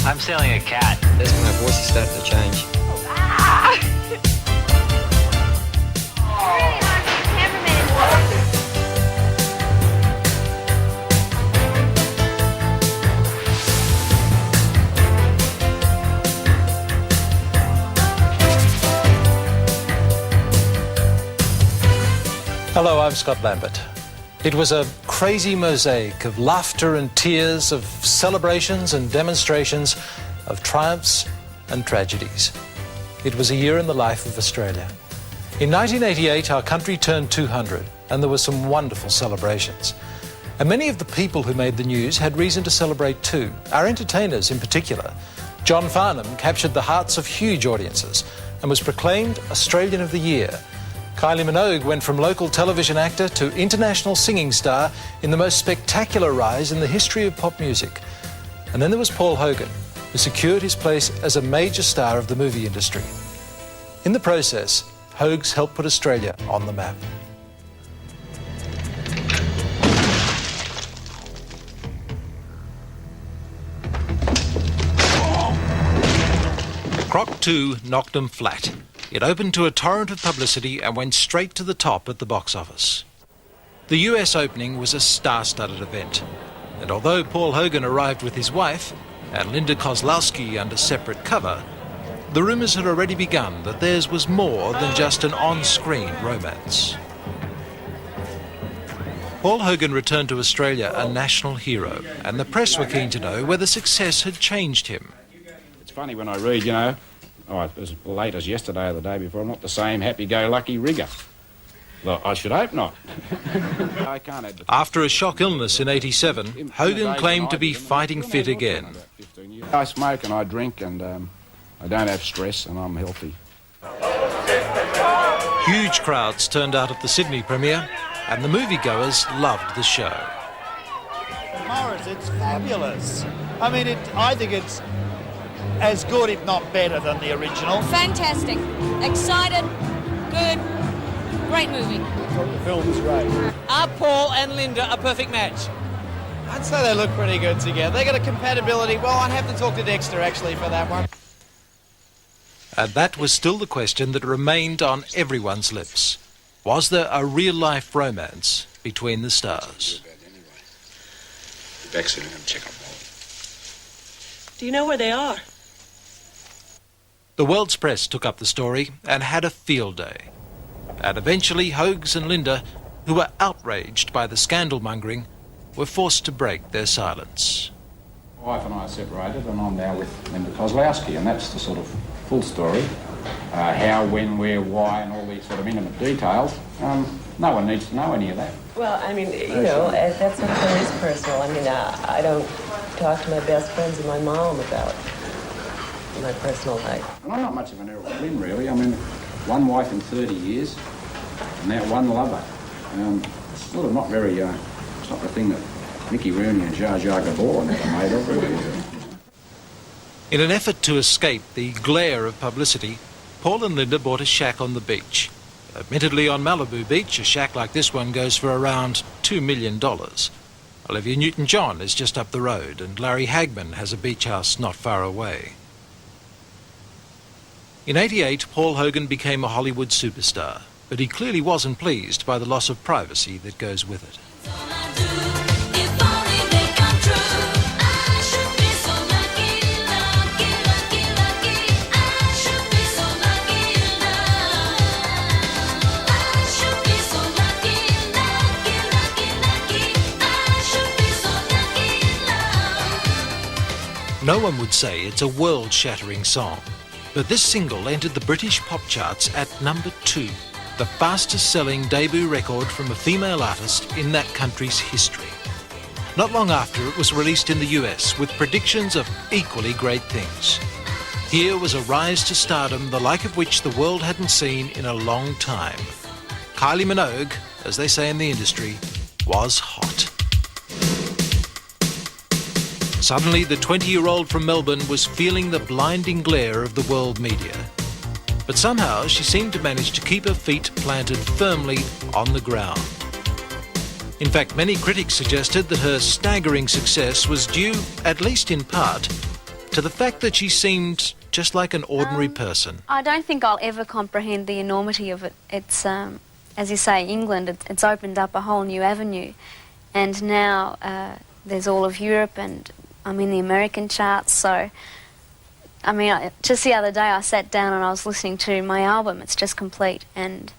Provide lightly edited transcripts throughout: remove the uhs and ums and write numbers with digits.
I'm sailing a cat. That's when my voice started to change. Hello, I'm Scott Lambert. It was a crazy mosaic of laughter and tears, of celebrations and demonstrations, of triumphs and tragedies. It was a year in the life of Australia. In 1988, our country turned 200, and there were some wonderful celebrations. And many of the people who made the news had reason to celebrate too. Our entertainers in particular. John Farnham captured the hearts of huge audiences and was proclaimed Australian of the Year. Kylie Minogue went from local television actor to international singing star in the most spectacular rise in the history of pop music. And then there was Paul Hogan, who secured his place as a major star of the movie industry. In the process, Hogs helped put Australia on the map. Croc 2 knocked them flat. It opened to a torrent of publicity and went straight to the top at the box office. The US opening was a star-studded event, and although Paul Hogan arrived with his wife and Linda Kozlowski under separate cover, the rumours had already begun that theirs was more than just an on-screen romance. Paul Hogan returned to Australia a national hero, and the press were keen to know whether success had changed him. It's funny when I read, as late as yesterday or the day before, I'm not the same happy-go-lucky rigger. Well, I should hope not. I can't advertise. After a shock illness in '87, Hogan claimed to be fighting fit again. I smoke and I drink and I don't have stress and I'm healthy. Huge crowds turned out at the Sydney premiere, and the moviegoers loved the show. Morris, it's fabulous. I mean, I think it's as good, if not better, than the original. Fantastic. Excited. Good. Great movie. The film is great. Are Paul and Linda a perfect match? I'd say they look pretty good together. They got a compatibility. Well, I'd have to talk to Dexter, actually, for that one. And that was still the question that remained on everyone's lips. Was there a real-life romance between the stars? Back soon, I'm going to check on Paul. Do you know where they are? The world's press took up the story and had a field day. And eventually, Hogs and Linda, who were outraged by the scandal-mongering, were forced to break their silence. My wife and I are separated and I'm now with Linda Kozlowski, and that's the sort of full story. How, when, where, why, and all these sort of intimate details. No one needs to know any of that. Well, I mean, that's something that is personal. I mean, I don't talk to my best friends and my mom about my personal life. And I'm not much of an Errol Flynn, really. I mean, one wife in 30 years, and now one lover. It's sort of not very, it's not the thing that Mickey Rooney and Jar Jar Gabor never made of, really, is it? In an effort to escape the glare of publicity, Paul and Linda bought a shack on the beach. Admittedly on Malibu Beach, a shack like this one goes for around $2 million. Olivia Newton-John is just up the road, and Larry Hagman has a beach house not far away. In '88, Paul Hogan became a Hollywood superstar, but he clearly wasn't pleased by the loss of privacy that goes with it. No one would say it's a world-shattering song, but this single entered the British pop charts at number 2, the fastest-selling debut record from a female artist in that country's history. Not long after, it was released in the US with predictions of equally great things. Here was a rise to stardom the like of which the world hadn't seen in a long time. Kylie Minogue, as they say in the industry, was hot. Suddenly, the 20-year-old from Melbourne was feeling the blinding glare of the world media. But somehow, she seemed to manage to keep her feet planted firmly on the ground. In fact, many critics suggested that her staggering success was due, at least in part, to the fact that she seemed just like an ordinary person. I don't think I'll ever comprehend the enormity of it. It's, as you say, England, it's opened up a whole new avenue. And now there's all of Europe, and I'm in the American charts, so... I mean, just the other day I sat down and I was listening to my album, It's Just Complete, and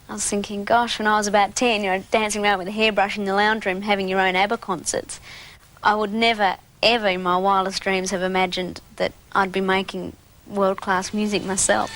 I was thinking, gosh, when I was about 10, you know, dancing around with a hairbrush in the lounge room, having your own ABBA concerts, I would never, ever in my wildest dreams have imagined that I'd be making world-class music myself.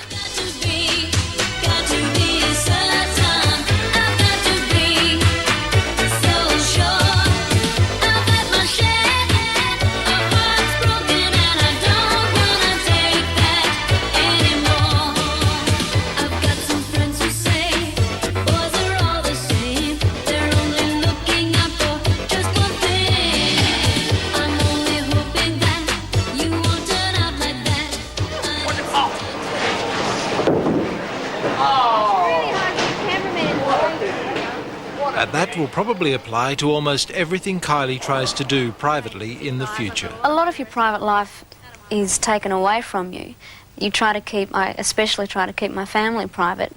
And that will probably apply to almost everything Kylie tries to do privately in the future. A lot of your private life is taken away from you. You try to keep, I especially try to keep my family private,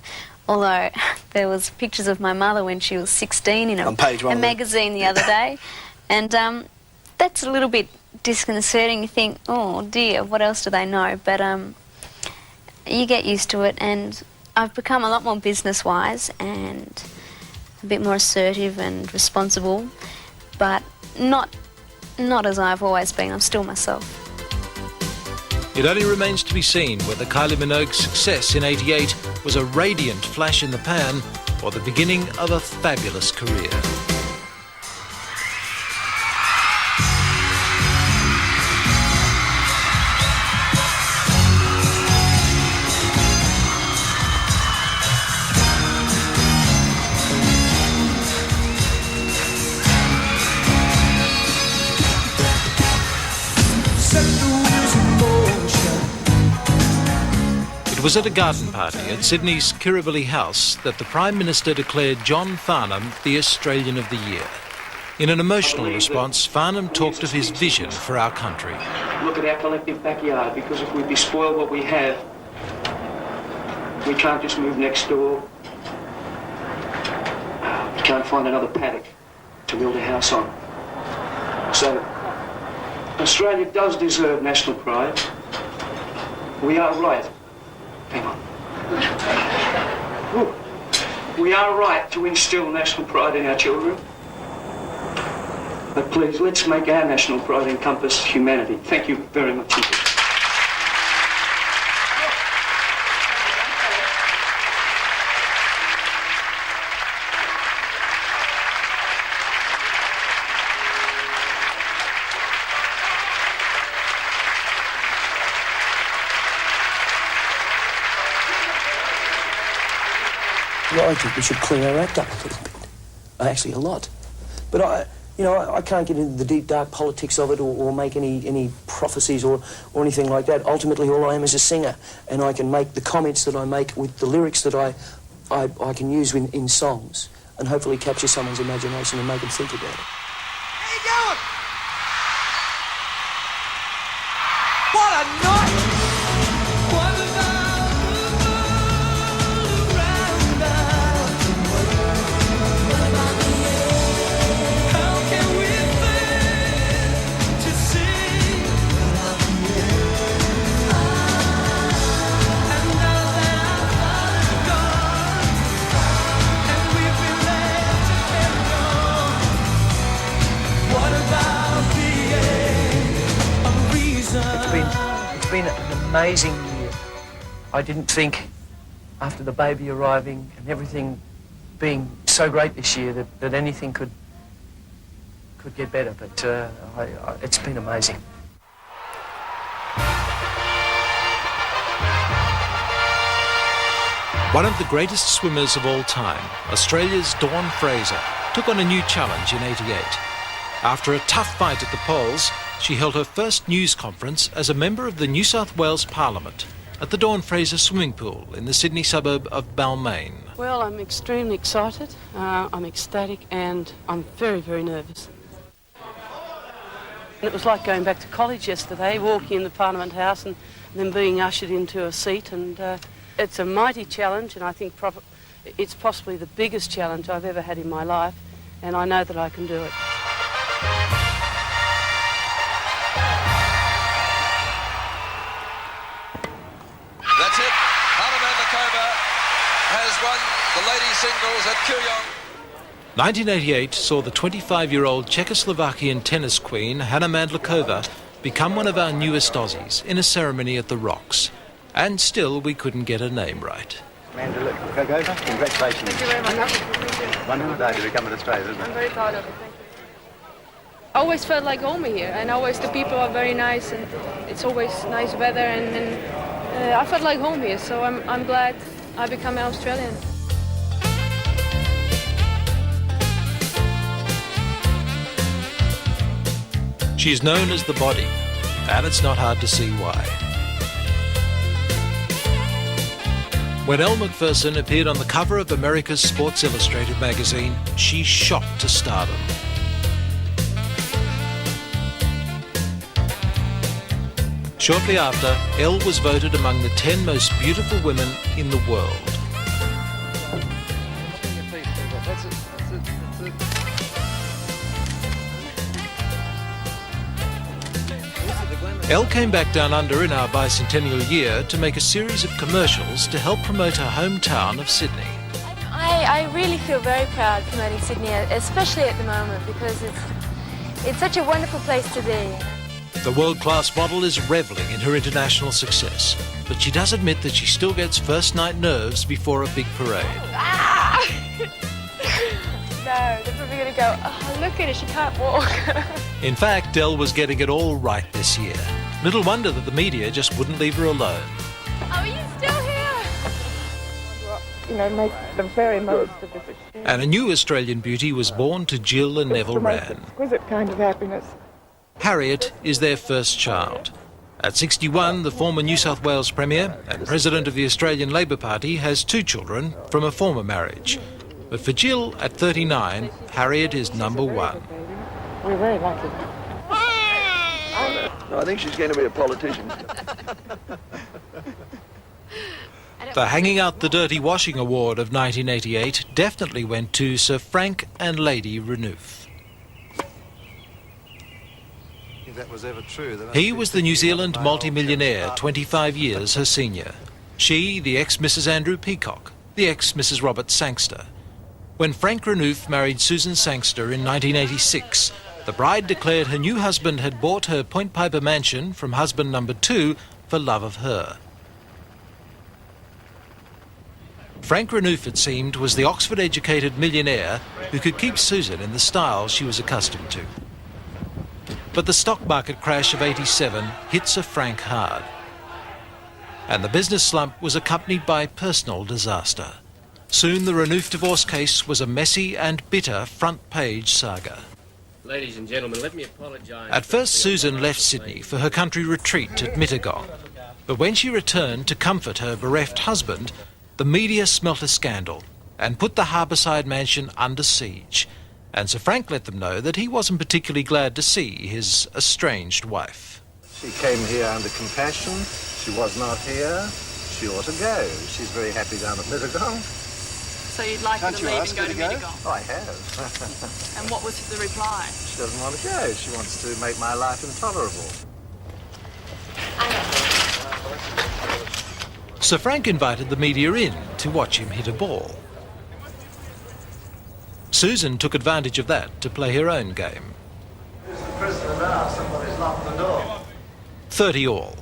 although there was pictures of my mother when she was 16 in a magazine the other day, and that's a little bit disconcerting. You think, oh dear, what else do they know? But you get used to it, and I've become a lot more business-wise and a bit more assertive and responsible, but not as I've always been. I'm still myself. It only remains to be seen whether Kylie Minogue's success in '88 was a radiant flash in the pan or the beginning of a fabulous career. It was at a garden party at Sydney's Kirribilli House that the Prime Minister declared John Farnham the Australian of the Year. In an emotional response, Farnham talked of his vision for our country. Look at our collective backyard, because if we despoil what we have, we can't just move next door. We can't find another paddock to build a house on. So, Australia does deserve national pride. We are right. Hang on. Ooh. We are right to instill national pride in our children. But please, let's make our national pride encompass humanity. Thank you very much indeed. Well, I think we should clean our act up a little bit. Actually, a lot. But I can't get into the deep, dark politics of it or make any prophecies or anything like that. Ultimately, all I am is a singer, and I can make the comments that I make with the lyrics that I can use in songs and hopefully capture someone's imagination and make them think about it. How you going? What a night! It's been an amazing year. I didn't think, after the baby arriving and everything being so great this year, that anything could get better, but it's been amazing. One of the greatest swimmers of all time, Australia's Dawn Fraser, took on a new challenge in '88. After a tough fight at the polls, she held her first news conference as a member of the New South Wales Parliament at the Dawn Fraser swimming pool in the Sydney suburb of Balmain. Well, I'm extremely excited, I'm ecstatic, and I'm very, very nervous. It was like going back to college yesterday, walking in the Parliament House and then being ushered into a seat. And it's a mighty challenge, and I think it's possibly the biggest challenge I've ever had in my life, and I know that I can do it. That's it. Hannah Mandlikova has won the ladies' singles at Kooyong. 1988 saw the 25-year-old Czechoslovakian tennis queen Hannah Mandlikova become one of our newest Aussies in a ceremony at the Rocks. And still we couldn't get her name right. Mandlikova, congratulations. Thank you very much. Wonderful day to become an Australian, isn't it? I'm very proud of it, thank you. I always felt like home here, and always the people are very nice, and it's always nice weather, and I felt like home here, so I'm glad I become an Australian. She's known as the Body, and it's not hard to see why. When Elle Macpherson appeared on the cover of America's Sports Illustrated magazine, she shot to stardom. Shortly after, Elle was voted among the 10 most beautiful women in the world. Elle came back down under in our bicentennial year to make a series of commercials to help promote her hometown of Sydney. I really feel very proud promoting Sydney, especially at the moment, because it's such a wonderful place to be. The world-class model is revelling in her international success, but she does admit that she still gets first-night nerves before a big parade. Ah! No, they're probably going to go, oh, look at her, she can't walk. In fact, Elle was getting it all right this year. Little wonder that the media just wouldn't leave her alone. Oh, are you still here? You know, make the very most of this. And a new Australian beauty was born to Jill and Neville Wran. Exquisite kind of happiness. Harriet is their first child. At 61, the former New South Wales Premier and President of the Australian Labor Party has 2 children from a former marriage. But for Jill, at 39, Harriet is number 1. We're very lucky. No, I think she's going to be a politician. The Hanging Out the Dirty Washing Award of 1988 definitely went to Sir Frank and Lady Renouf. If that was ever true, He was the New Zealand multimillionaire, 25 years her senior. She, the ex-Mrs. Andrew Peacock, the ex-Mrs. Robert Sangster. When Frank Renouf married Susan Sangster in 1986, the bride declared her new husband had bought her Point Piper mansion from husband number 2 for love of her. Frank Renouf, it seemed, was the Oxford-educated millionaire who could keep Susan in the style she was accustomed to. But the stock market crash of '87 hit Sir Frank hard. And the business slump was accompanied by personal disaster. Soon the Renouf divorce case was a messy and bitter front-page saga. Ladies and gentlemen, let me apologise. At first, Susan left Sydney for her country retreat at Mittagong. But when she returned to comfort her bereft husband, the media smelt a scandal and put the harbourside mansion under siege. And Sir Frank let them know that he wasn't particularly glad to see his estranged wife. She came here under compassion. She was not here. She ought to go. She's very happy down at Mittagong. So you'd like her to leave and go to Mittagong? Oh, I have. And what was the reply? She doesn't want to go. She wants to make my life intolerable. Sir Frank invited the media in to watch him hit a ball. Susan took advantage of that to play her own game. Who's the prisoner now? Somebody's locked the door. 30 all.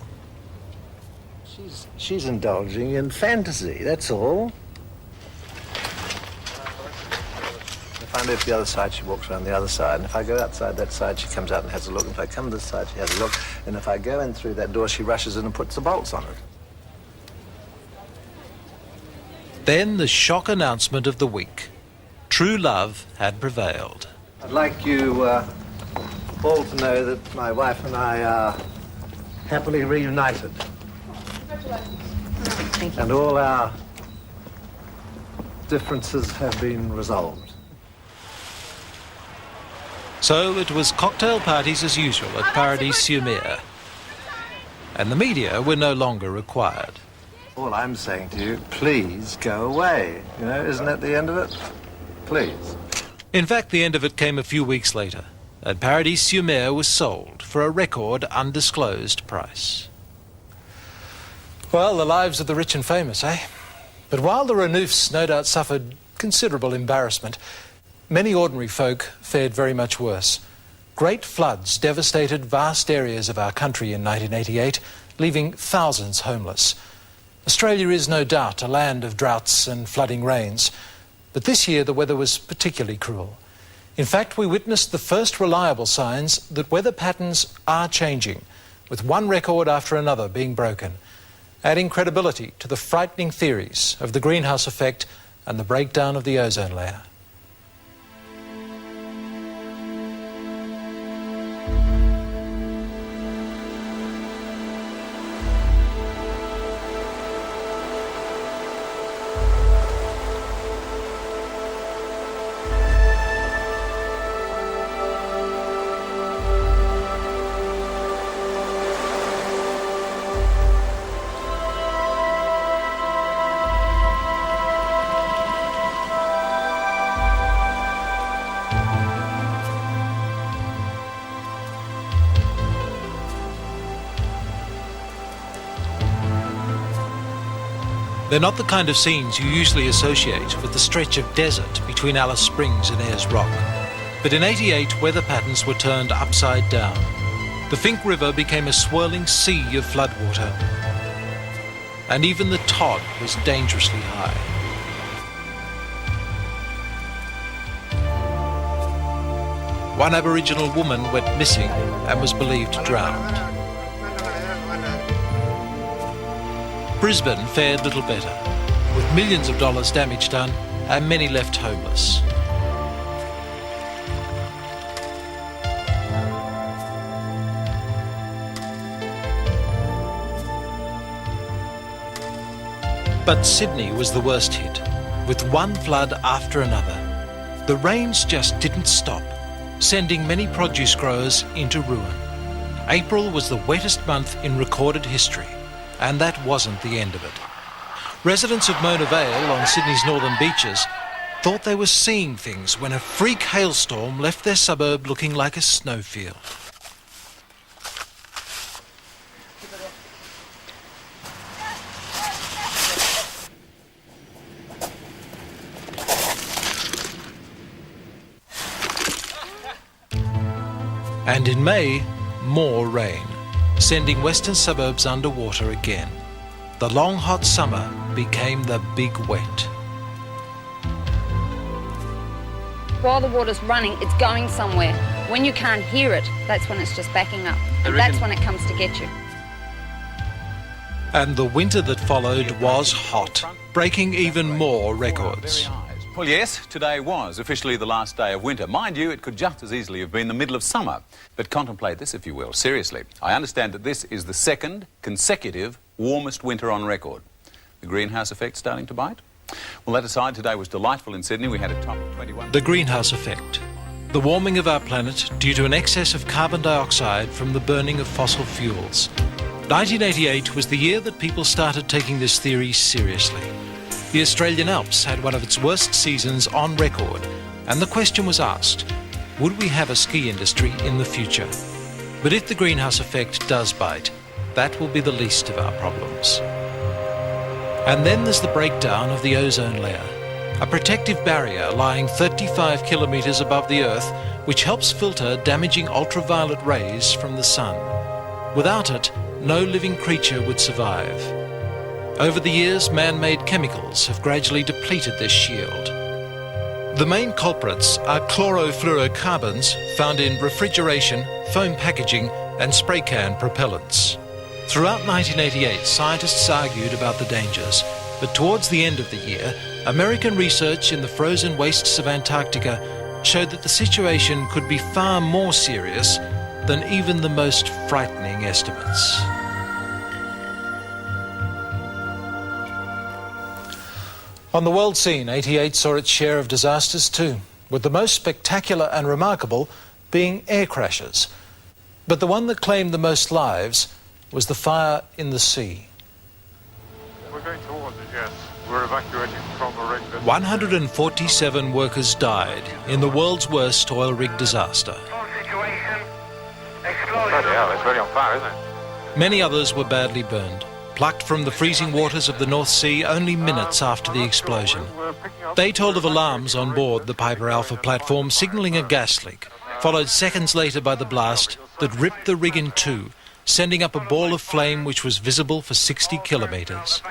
She's indulging in fantasy, that's all. If I move to the other side, she walks around the other side. And if I go outside that side, she comes out and has a look. And if I come to this side, she has a look. And if I go in through that door, she rushes in and puts the bolts on it. Then the shock announcement of the week. True love had prevailed. I'd like you all to know that my wife and I are happily reunited. Thank you. And all our differences have been resolved. So it was cocktail parties as usual at Paradis-sur-Mer. And the media were no longer required. All I'm saying to you, please go away. You know, isn't that the end of it? Please. In fact, the end of it came a few weeks later, and Paradis-sur-Mer was sold for a record undisclosed price. Well, the lives of the rich and famous, eh? But while the Renoufs no doubt suffered considerable embarrassment, many ordinary folk fared very much worse. Great floods devastated vast areas of our country in 1988, leaving thousands homeless. Australia is no doubt a land of droughts and flooding rains, but this year the weather was particularly cruel. In fact, we witnessed the first reliable signs that weather patterns are changing, with one record after another being broken, adding credibility to the frightening theories of the greenhouse effect and the breakdown of the ozone layer. They're not the kind of scenes you usually associate with the stretch of desert between Alice Springs and Ayers Rock. But in '88, weather patterns were turned upside down. The Finke River became a swirling sea of floodwater. And even the Todd was dangerously high. One Aboriginal woman went missing and was believed drowned. Brisbane fared little better, with millions of dollars damage done and many left homeless. But Sydney was the worst hit, with one flood after another. The rains just didn't stop, sending many produce growers into ruin. April was the wettest month in recorded history. And that wasn't the end of it. Residents of Mona Vale on Sydney's northern beaches thought they were seeing things when a freak hailstorm left their suburb looking like a snowfield. And in May, more rain, sending western suburbs underwater again. The long hot summer became the big wet. While the water's running, it's going somewhere. When you can't hear it, that's when it's just backing up. And that's when it comes to get you. And the winter that followed was hot, breaking even more records. Well, yes, today was officially the last day of winter. Mind you, it could just as easily have been the middle of summer. But contemplate this, if you will. Seriously, I understand that this is the second consecutive warmest winter on record. The greenhouse effect starting to bite? Well, that aside, today was delightful in Sydney. We had a top of 21. The greenhouse effect. The warming of our planet due to an excess of carbon dioxide from the burning of fossil fuels. 1988 was the year that people started taking this theory seriously. The Australian Alps had one of its worst seasons on record, and the question was asked, would we have a ski industry in the future? But if the greenhouse effect does bite, that will be the least of our problems. And then there's the breakdown of the ozone layer, a protective barrier lying 35 kilometres above the Earth, which helps filter damaging ultraviolet rays from the sun. Without it, no living creature would survive. Over the years, man-made chemicals have gradually depleted this shield. The main culprits are chlorofluorocarbons found in refrigeration, foam packaging, and spray can propellants. Throughout 1988, scientists argued about the dangers, but towards the end of the year, American research in the frozen wastes of Antarctica showed that the situation could be far more serious than even the most frightening estimates. On the world scene, '88 saw its share of disasters too, with the most spectacular and remarkable being air crashes. But the one that claimed the most lives was the fire in the sea. We're going towards it, yes. We're evacuating from a rig. 147 workers died in the world's worst oil rig disaster. Bloody hell, it's very on fire, isn't it? Many others were badly burned, plucked from the freezing waters of the North Sea only minutes after the explosion. They told of alarms on board the Piper Alpha platform signalling a gas leak, followed seconds later by the blast that ripped the rig in two, sending up a ball of flame which was visible for 60 kilometres.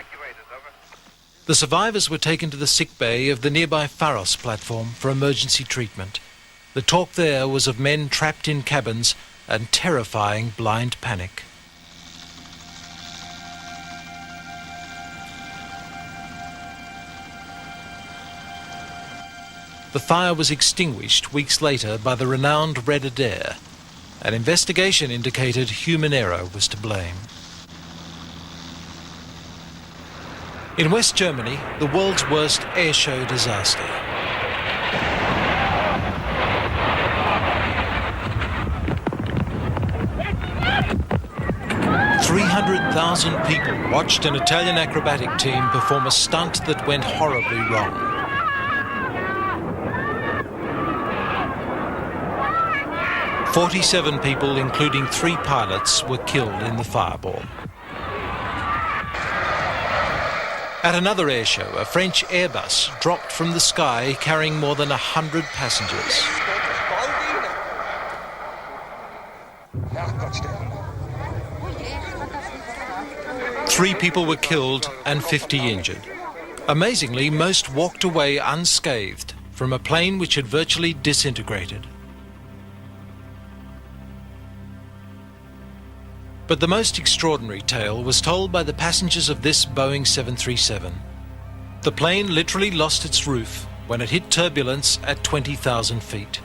The survivors were taken to the sick bay of the nearby Pharos platform for emergency treatment. The talk there was of men trapped in cabins and terrifying blind panic. The fire was extinguished weeks later by the renowned Red Adair. An investigation indicated human error was to blame. In West Germany, the world's worst airshow disaster. "300,000 people watched an Italian acrobatic team perform a stunt that went horribly wrong. "47 people, including 3 pilots, were killed in the fireball. At another airshow, a French Airbus dropped from the sky carrying more than 100 passengers. Three people were killed and 50 injured. Amazingly, most walked away unscathed from a plane which had virtually disintegrated. But the most extraordinary tale was told by the passengers of this Boeing 737. The plane literally lost its roof when it hit turbulence at 20,000 feet.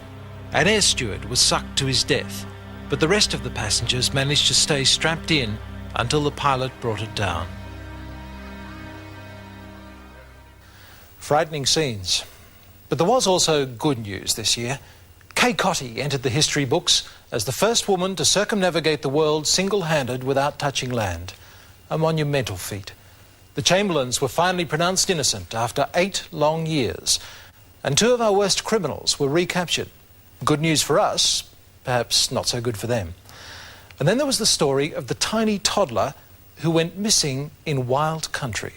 An air steward was sucked to his death, but the rest of the passengers managed to stay strapped in until the pilot brought it down. Frightening scenes. But there was also good news this year. Kay Cottee entered the history books as the first woman to circumnavigate the world single-handed without touching land. A monumental feat. The Chamberlains were finally pronounced innocent after 8 long years, and 2 of our worst criminals were recaptured. Good news for us, perhaps not so good for them. And then there was the story of the tiny toddler who went missing in wild country.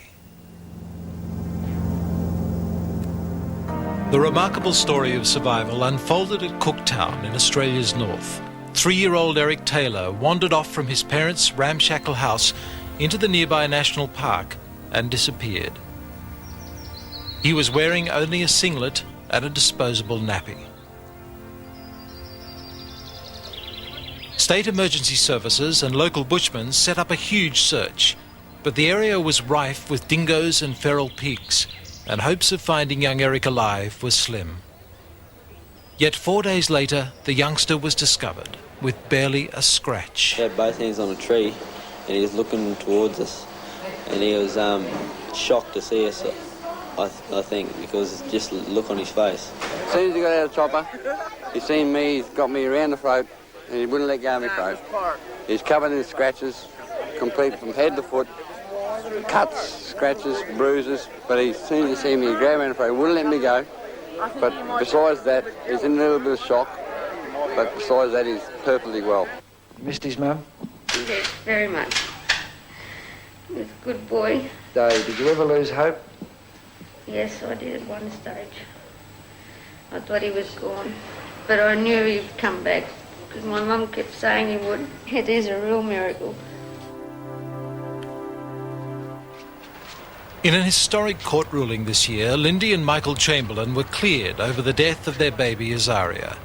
The remarkable story of survival unfolded at Cooktown in Australia's north. 3-year-old Eric Taylor wandered off from his parents' ramshackle house into the nearby national park and disappeared. He was wearing only a singlet and a disposable nappy. State emergency services and local bushmen set up a huge search, but the area was rife with dingoes and feral pigs, and hopes of finding young Eric alive were slim. Yet 4 days later, the youngster was discovered with barely a scratch. He had both hands on a tree and he was looking towards us, and he was shocked to see us, I think, because just the look on his face. As soon as he got out of the chopper, he seen me, he's got me around the throat, and he wouldn't let go of my throat. He's covered in scratches, complete from head to foot, cuts, scratches, bruises, but as soon as he seen me, he grabbed me and he wouldn't let me go. But besides that, he's in a little bit of shock, but besides that, he's perfectly well. Missed his mum? Yes, very much. He was a good boy. So, did you ever lose hope? Yes, I did at one stage. I thought he was gone, but I knew he'd come back because my mum kept saying he would. It is a real miracle. In an historic court ruling this year, Lindy and Michael Chamberlain were cleared over the death of their baby Azaria.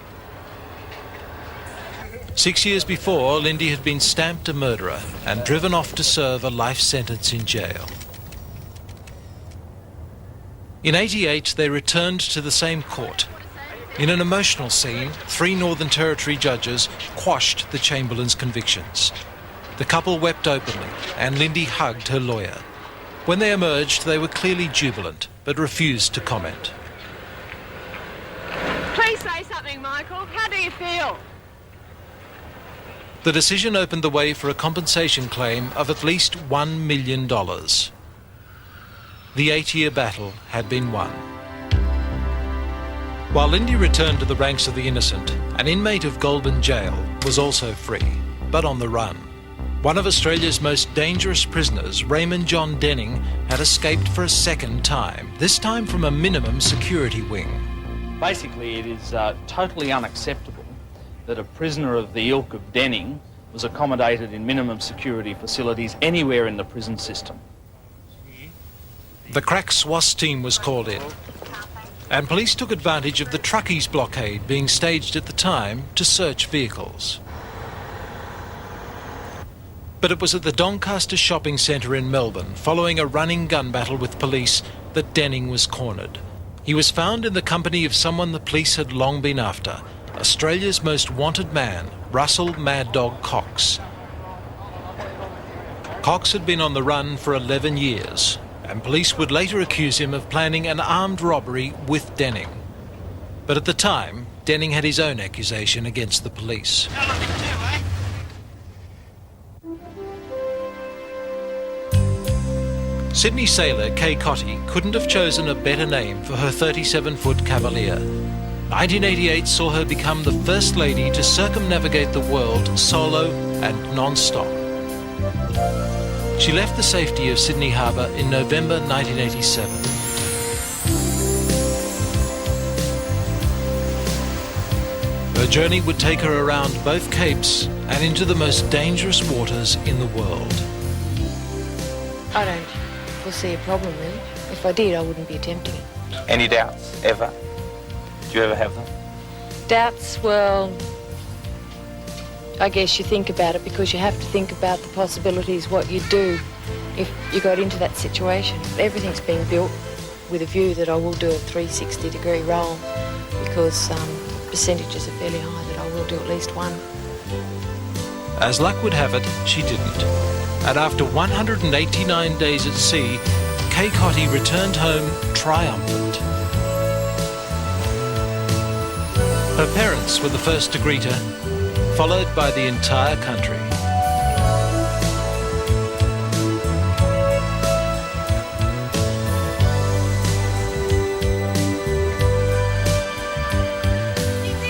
6 years before, Lindy had been stamped a murderer and driven off to serve a life sentence in jail. In '88, they returned to the same court. In an emotional scene, 3 Northern Territory judges quashed the Chamberlains' convictions. The couple wept openly, and Lindy hugged her lawyer. When they emerged, they were clearly jubilant, but refused to comment. Please say something, Michael. How do do you feel? The decision opened the way for a compensation claim of at least $1 million. The 8-year battle had been won. While Lindy returned to the ranks of the innocent, an inmate of Goulburn Jail was also free, but on the run. One of Australia's most dangerous prisoners, Raymond John Denning, had escaped for a second time, this time from a minimum security wing. Basically, it is totally unacceptable that a prisoner of the ilk of Denning was accommodated in minimum security facilities anywhere in the prison system. The crack SWAT team was called in, and police took advantage of the truckies blockade being staged at the time to search vehicles. But it was at the Doncaster shopping centre in Melbourne, following a running gun battle with police, that Denning was cornered. He was found in the company of someone the police had long been after, Australia's most wanted man, Russell Mad Dog Cox. Cox had been on the run for 11 years, and police would later accuse him of planning an armed robbery with Denning. But at the time, Denning had his own accusation against the police. Sydney sailor Kay Cotty couldn't have chosen a better name for her 37-foot Cavalier. 1988 saw her become the first lady to circumnavigate the world solo and non-stop. She left the safety of Sydney Harbour in November 1987. Her journey would take her around both capes and into the most dangerous waters in the world. I don't foresee a problem, really. If I did, I wouldn't be attempting it. Any doubts, ever? Do you ever have them? Doubts, well, I guess you think about it because you have to think about the possibilities, what you'd do if you got into that situation. Everything's been built with a view that I will do a 360-degree roll because percentages are fairly high that I will do at least one. As luck would have it, she didn't. And after 189 days at sea, Kay Cotty returned home triumphant. Her parents were the first to greet her, followed by the entire country.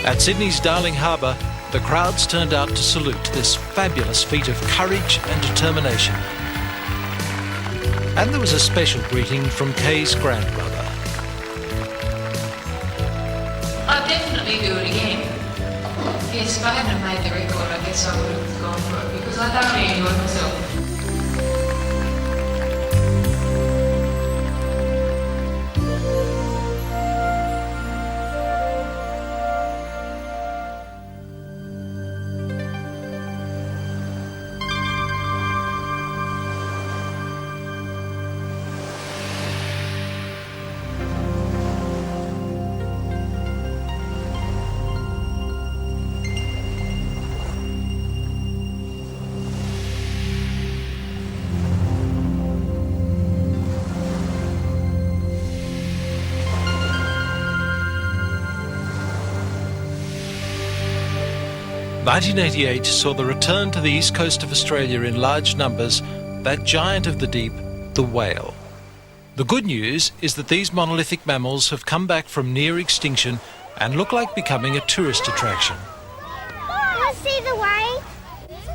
At Sydney's Darling Harbour, the crowds turned out to salute this fabulous feat of courage and determination. And there was a special greeting from Kay's grandmother. I'd definitely do it again. Yes, if I hadn't have made the record, I guess I would have gone for it because I thoroughly enjoyed myself. '88 saw the return to the east coast of Australia in large numbers, that giant of the deep, the whale. The good news is that these monolithic mammals have come back from near extinction and look like becoming a tourist attraction. Let's see the wave.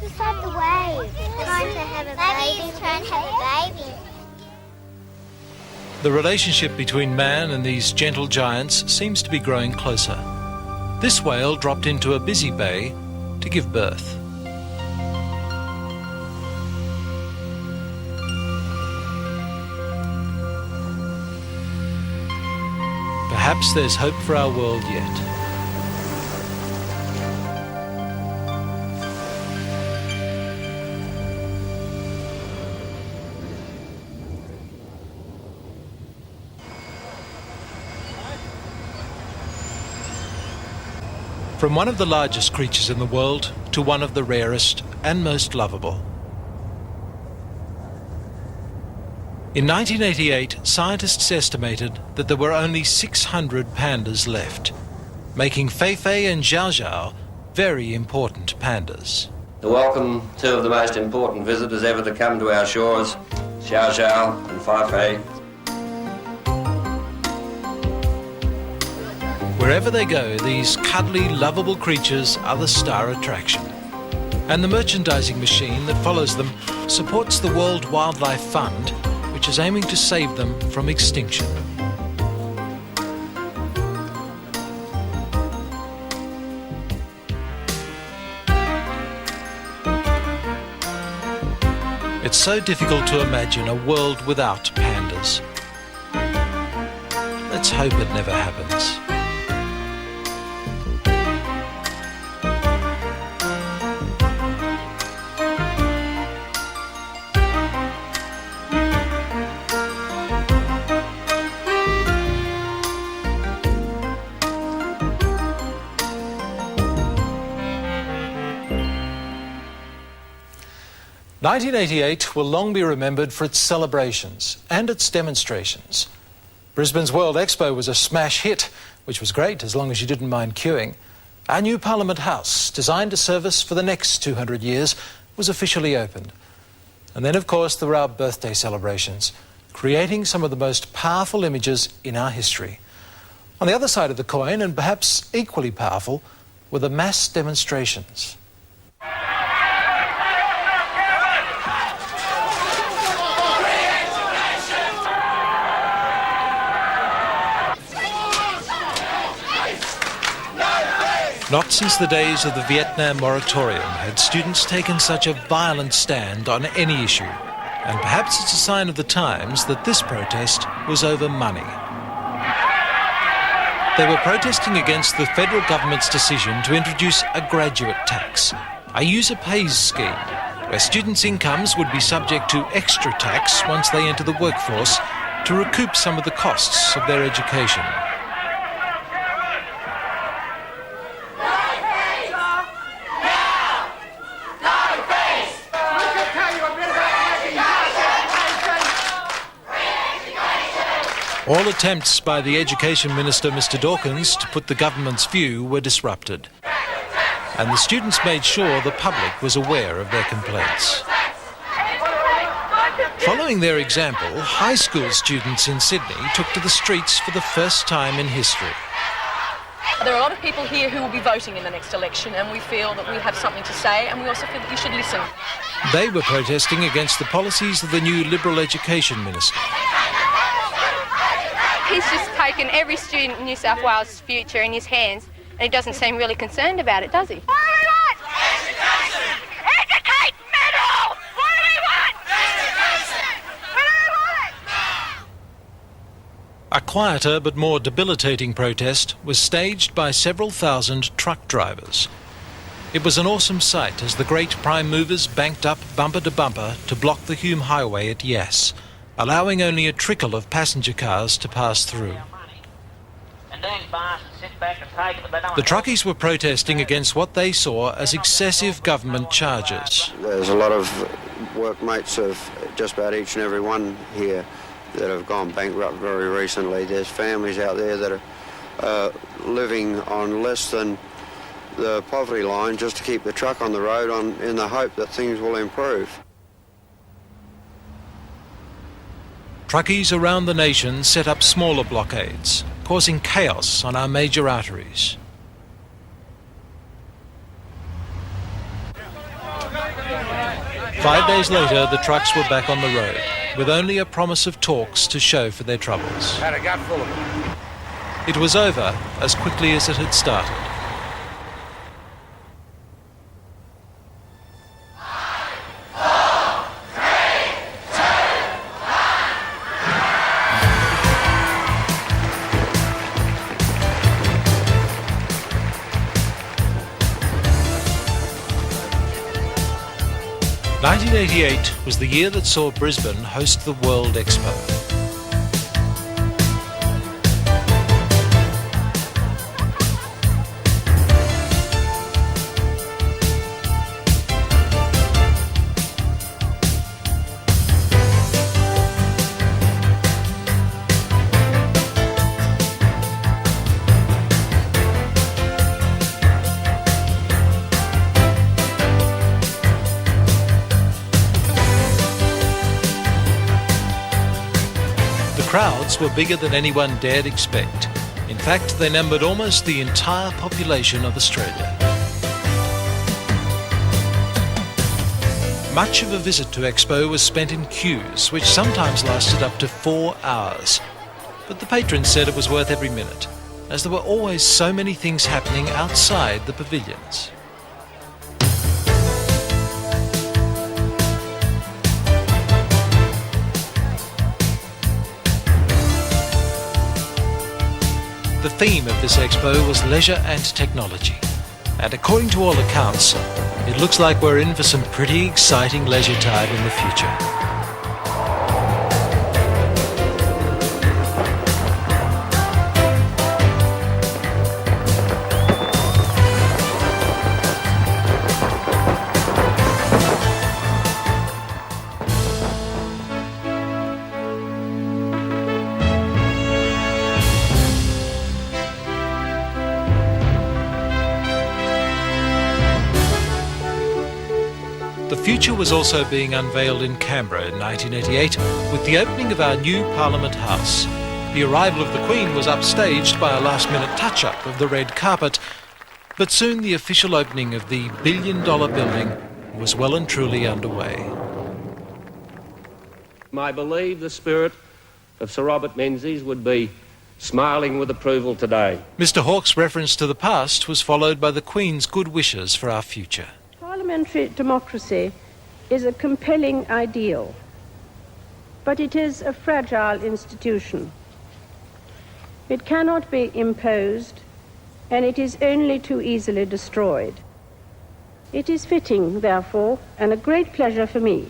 Beside the wave. Trying to have a baby. Maybe he's trying to have a baby. The relationship between man and these gentle giants seems to be growing closer. This whale dropped into a busy bay to give birth. Perhaps there's hope for our world yet. From one of the largest creatures in the world to one of the rarest and most lovable. In 1988, scientists estimated that there were only 600 pandas left. making Feifei and Xiao Xiao very important pandas. To welcome two of the most important visitors ever to come to our shores, Xiao Xiao and Feifei. Wherever they go, these cuddly, lovable creatures are the star attraction. And the merchandising machine that follows them supports the World Wildlife Fund, which is aiming to save them from extinction. It's so difficult to imagine a world without pandas. Let's hope it never happens. "1988 will long be remembered for its celebrations and its demonstrations. Brisbane's World Expo was a smash hit, which was great as long as you didn't mind queuing. Our new Parliament House, designed to serve us for the next 200 years, was officially opened. And then, of course, there were our birthday celebrations, creating some of the most powerful images in our history. On the other side of the coin, and perhaps equally powerful, were the mass demonstrations. Not since the days of the Vietnam moratorium had students taken such a violent stand on any issue. And perhaps it's a sign of the times that this protest was over money. They were protesting against the federal government's decision to introduce a graduate tax, a user pays scheme, where students' incomes would be subject to extra tax once they enter the workforce to recoup some of the costs of their education. All attempts by the Education Minister, Mr Dawkins, to put the government's view were disrupted. And the students made sure the public was aware of their complaints. Following their example, high school students in Sydney took to the streets for the first time in history. There are a lot of people here who will be voting in the next election, and we feel that we have something to say, and we also feel that you should listen. They were protesting against the policies of the new Liberal Education Minister. He's just taken every student in New South Wales' future in his hands, and he doesn't seem really concerned about it, does he? What do we want? Education! Educate middle! What do we want? Education! What do we want? A quieter but more debilitating protest was staged by several thousand truck drivers. It was an awesome sight as the great prime movers banked up bumper to bumper to block the Hume Highway at Yass, allowing only a trickle of passenger cars to pass through. The truckies were protesting against what they saw as excessive government charges. There's a lot of workmates of just about each and every one here that have gone bankrupt very recently. There's families out there that are living on less than the poverty line just to keep the truck on the road in the hope that things will improve. Truckies around the nation set up smaller blockades, causing chaos on our major arteries. Five days later, the trucks were back on the road, with only a promise of talks to show for their troubles. Had a gut full of them. It was over as quickly as it had started. "1988 was the year that saw Brisbane host the World Expo. crowds were bigger than anyone dared expect. In fact, they numbered almost the entire population of Australia. Much of a visit to Expo was spent in queues, which sometimes lasted up to 4 hours. But the patrons said it was worth every minute, as there were always so many things happening outside the pavilions. The theme of this expo was leisure and technology. And according to all accounts, it looks like we're in for some pretty exciting leisure time in the future. The future was also being unveiled in Canberra in 1988 with the opening of our new Parliament House. The arrival of the Queen was upstaged by a last-minute touch-up of the red carpet, but soon the official opening of the billion-dollar building was well and truly underway. I believe the spirit of Sir Robert Menzies would be smiling with approval today. Mr Hawke's reference to the past was followed by the Queen's good wishes for our future. Parliamentary democracy is a compelling ideal, but it is a fragile institution. It cannot be imposed, and it is only too easily destroyed. It is fitting, therefore, and a great pleasure for me,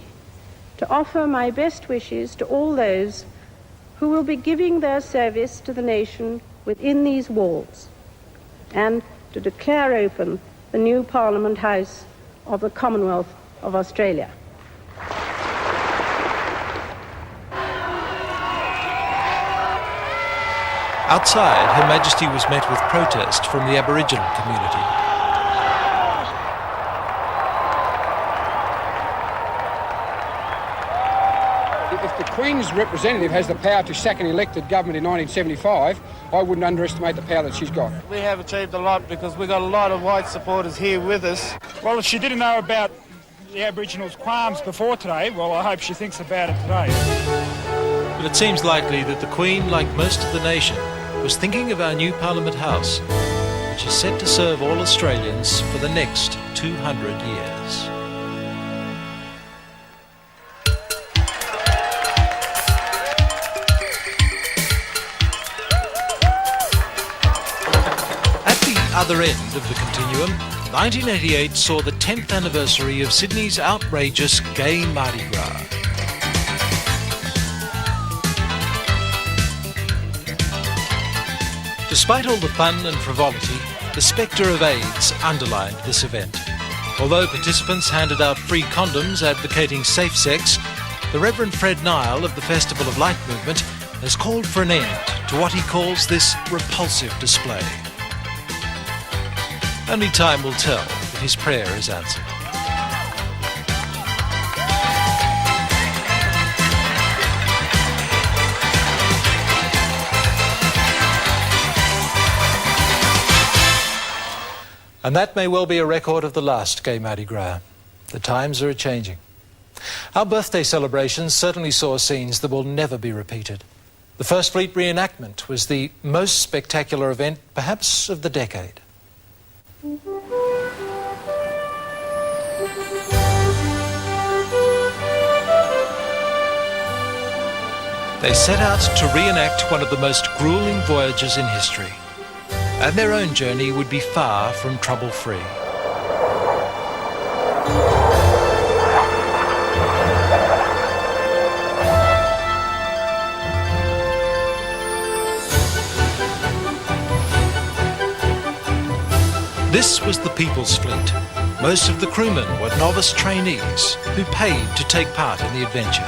to offer my best wishes to all those who will be giving their service to the nation within these walls, and to declare open the new Parliament House of the Commonwealth of Australia. Outside, Her Majesty was met with protest from the Aboriginal community. If the Queen's representative has the power to sack an elected government in 1975, I wouldn't underestimate the power that she's got. We have achieved a lot because we've got a lot of white supporters here with us. Well, if she didn't know about the Aboriginals' qualms before today, well, I hope she thinks about it today. But it seems likely that the Queen, like most of the nation, was thinking of our new Parliament House, which is set to serve all Australians for the next 200 years. Other end of the continuum, 1988 saw the 10th anniversary of Sydney's outrageous Gay Mardi Gras. Despite all the fun and frivolity, the spectre of AIDS underlined this event. Although participants handed out free condoms advocating safe sex, the Reverend Fred Nile of the Festival of Light movement has called for an end to what he calls this repulsive display. Only time will tell if his prayer is answered. And that may well be a record of the last Gay Mardi Gras. The times are a-changing. Our birthday celebrations certainly saw scenes that will never be repeated. The First Fleet reenactment was the most spectacular event, perhaps, of the decade. They set out to reenact one of the most grueling voyages in history, and their own journey would be far from trouble-free. This was the People's Fleet. Most of the crewmen were novice trainees who paid to take part in the adventure.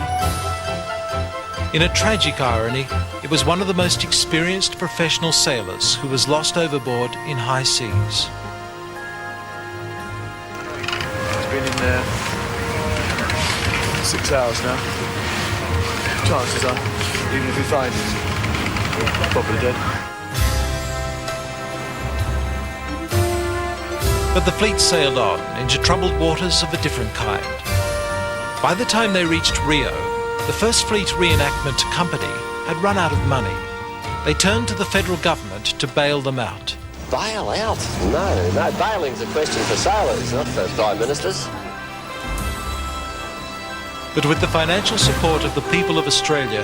In a tragic irony, it was one of the most experienced professional sailors who was lost overboard in high seas. It's been in there 6 hours now. Chances are, even if we find it, probably dead. But the fleet sailed on into troubled waters of a different kind. By the time they reached Rio, the First Fleet Reenactment Company had run out of money. They turned to the federal government to bail them out. Bail out? No, bailing's a question for sailors, not for prime ministers. But with the financial support of the people of Australia,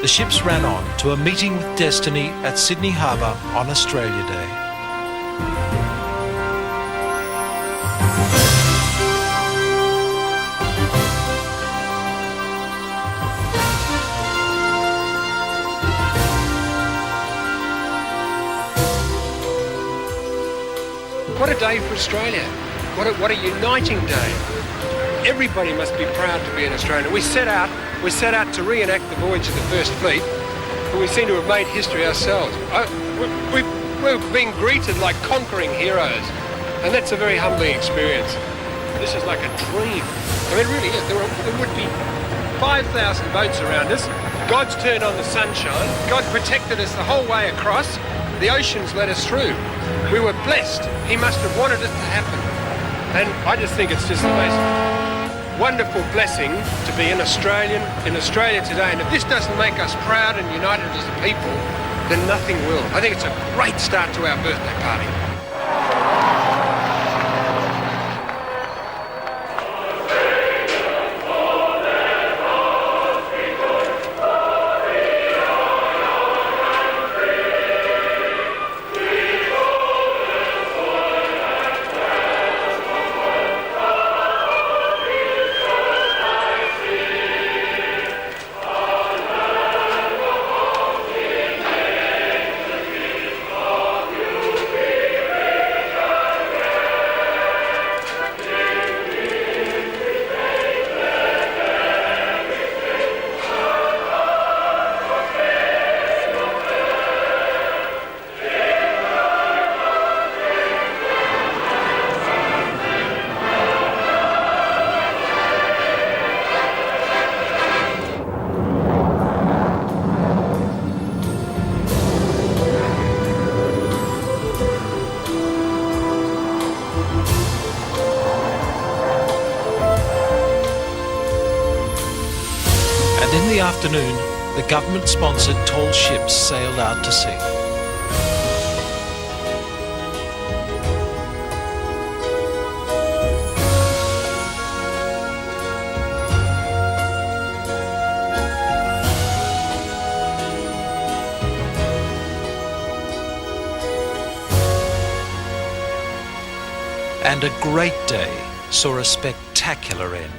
the ships ran on to a meeting with destiny at Sydney Harbour on Australia Day. What a day for Australia. What a uniting day. Everybody must be proud to be an Australian. We set out to reenact the voyage of the First Fleet, and we seem to have made history ourselves. We're being greeted like conquering heroes, and that's a very humbling experience. This is like a dream. I mean, it really is. There would be 5,000 boats around us. God's turned on the sunshine. God protected us the whole way across. The oceans let us through. We were blessed. He must have wanted it to happen. And I just think it's just the most wonderful blessing to be an Australian in Australia today. And if this doesn't make us proud and united as a people, then nothing will. I think it's a great start to our birthday party. In the afternoon, the government-sponsored tall ships sailed out to sea. And a great day saw a spectacular end.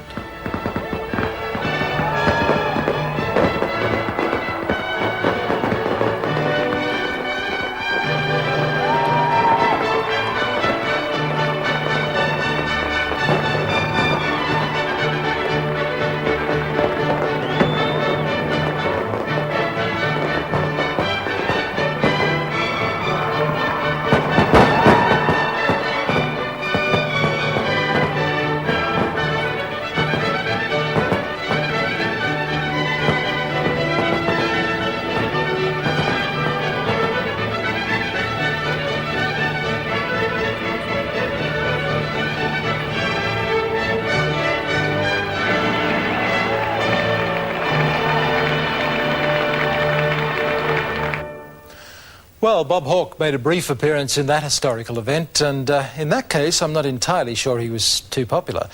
Well, Bob Hawke made a brief appearance in that historical event, and in that case, I'm not entirely sure he was too popular.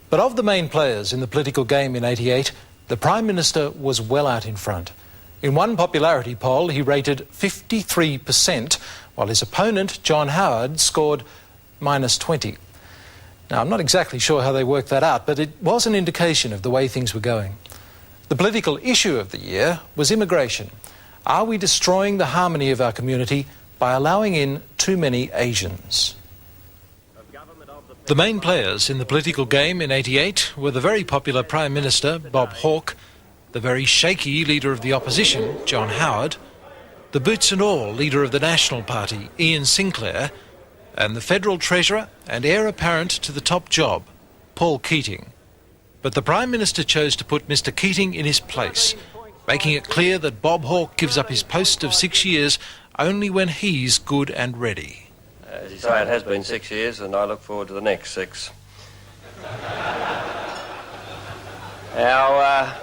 But of the main players in the political game in '88, the Prime Minister was well out in front. In one popularity poll, he rated 53%, while his opponent, John Howard, scored -20. Now, I'm not exactly sure how they worked that out, but it was an indication of the way things were going. The political issue of the year was immigration. Are we destroying the harmony of our community by allowing in too many Asians? The main players in the political game in '88 were the very popular Prime Minister, Bob Hawke, the very shaky leader of the opposition, John Howard, the boots and all leader of the National Party, Ian Sinclair, and the Federal Treasurer and heir apparent to the top job, Paul Keating. But the Prime Minister chose to put Mr. Keating in his place making it clear that Bob Hawke gives up his post of 6 years only when he's good and ready. As you say, it has been 6 years, and I look forward to the next 6. Now,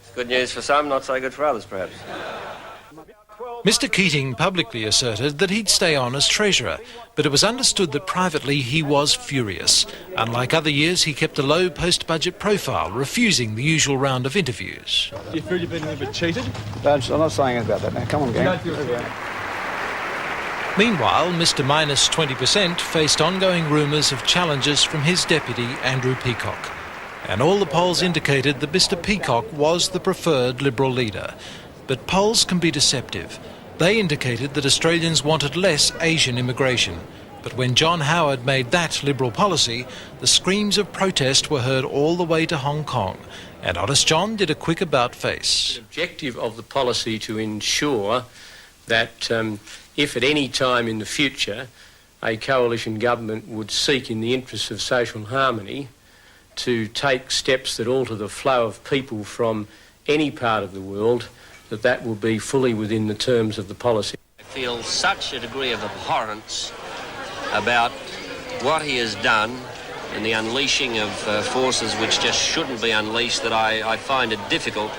it's good news for some, not so good for others, perhaps. Mr Keating publicly asserted that he'd stay on as Treasurer, but it was understood that privately he was furious. Unlike other years, he kept a low post-budget profile, refusing the usual round of interviews. Do you feel you've been a little bit cheated? I'm not saying anything about that now. Come on, gang. Meanwhile, Mr Minus 20% faced ongoing rumours of challenges from his deputy, Andrew Peacock. And all the polls indicated that Mr Peacock was the preferred Liberal leader. But polls can be deceptive. They indicated that Australians wanted less Asian immigration. But when John Howard made that Liberal policy, the screams of protest were heard all the way to Hong Kong. And Honest John did a quick about-face. The objective of the policy to ensure that if at any time in the future a coalition government would seek in the interests of social harmony to take steps that alter the flow of people from any part of the world, that will be fully within the terms of the policy. I feel such a degree of abhorrence about what he has done and the unleashing of forces which just shouldn't be unleashed that I find it difficult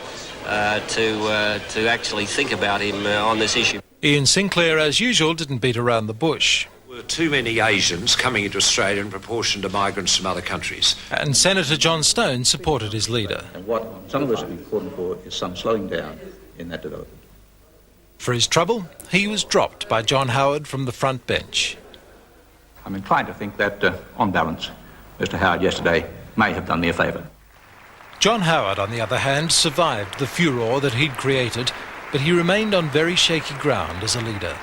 to actually think about him on this issue. Ian Sinclair, as usual, didn't beat around the bush. There were too many Asians coming into Australia in proportion to migrants from other countries. And Senator John Stone supported his leader. And what some of us have been calling for is some slowing down in that development. For his trouble, he was dropped by John Howard from the front bench. I'm inclined to think that, on balance, Mr Howard yesterday may have done me a favour. John Howard, on the other hand, survived the furore that he'd created, but he remained on very shaky ground as a leader.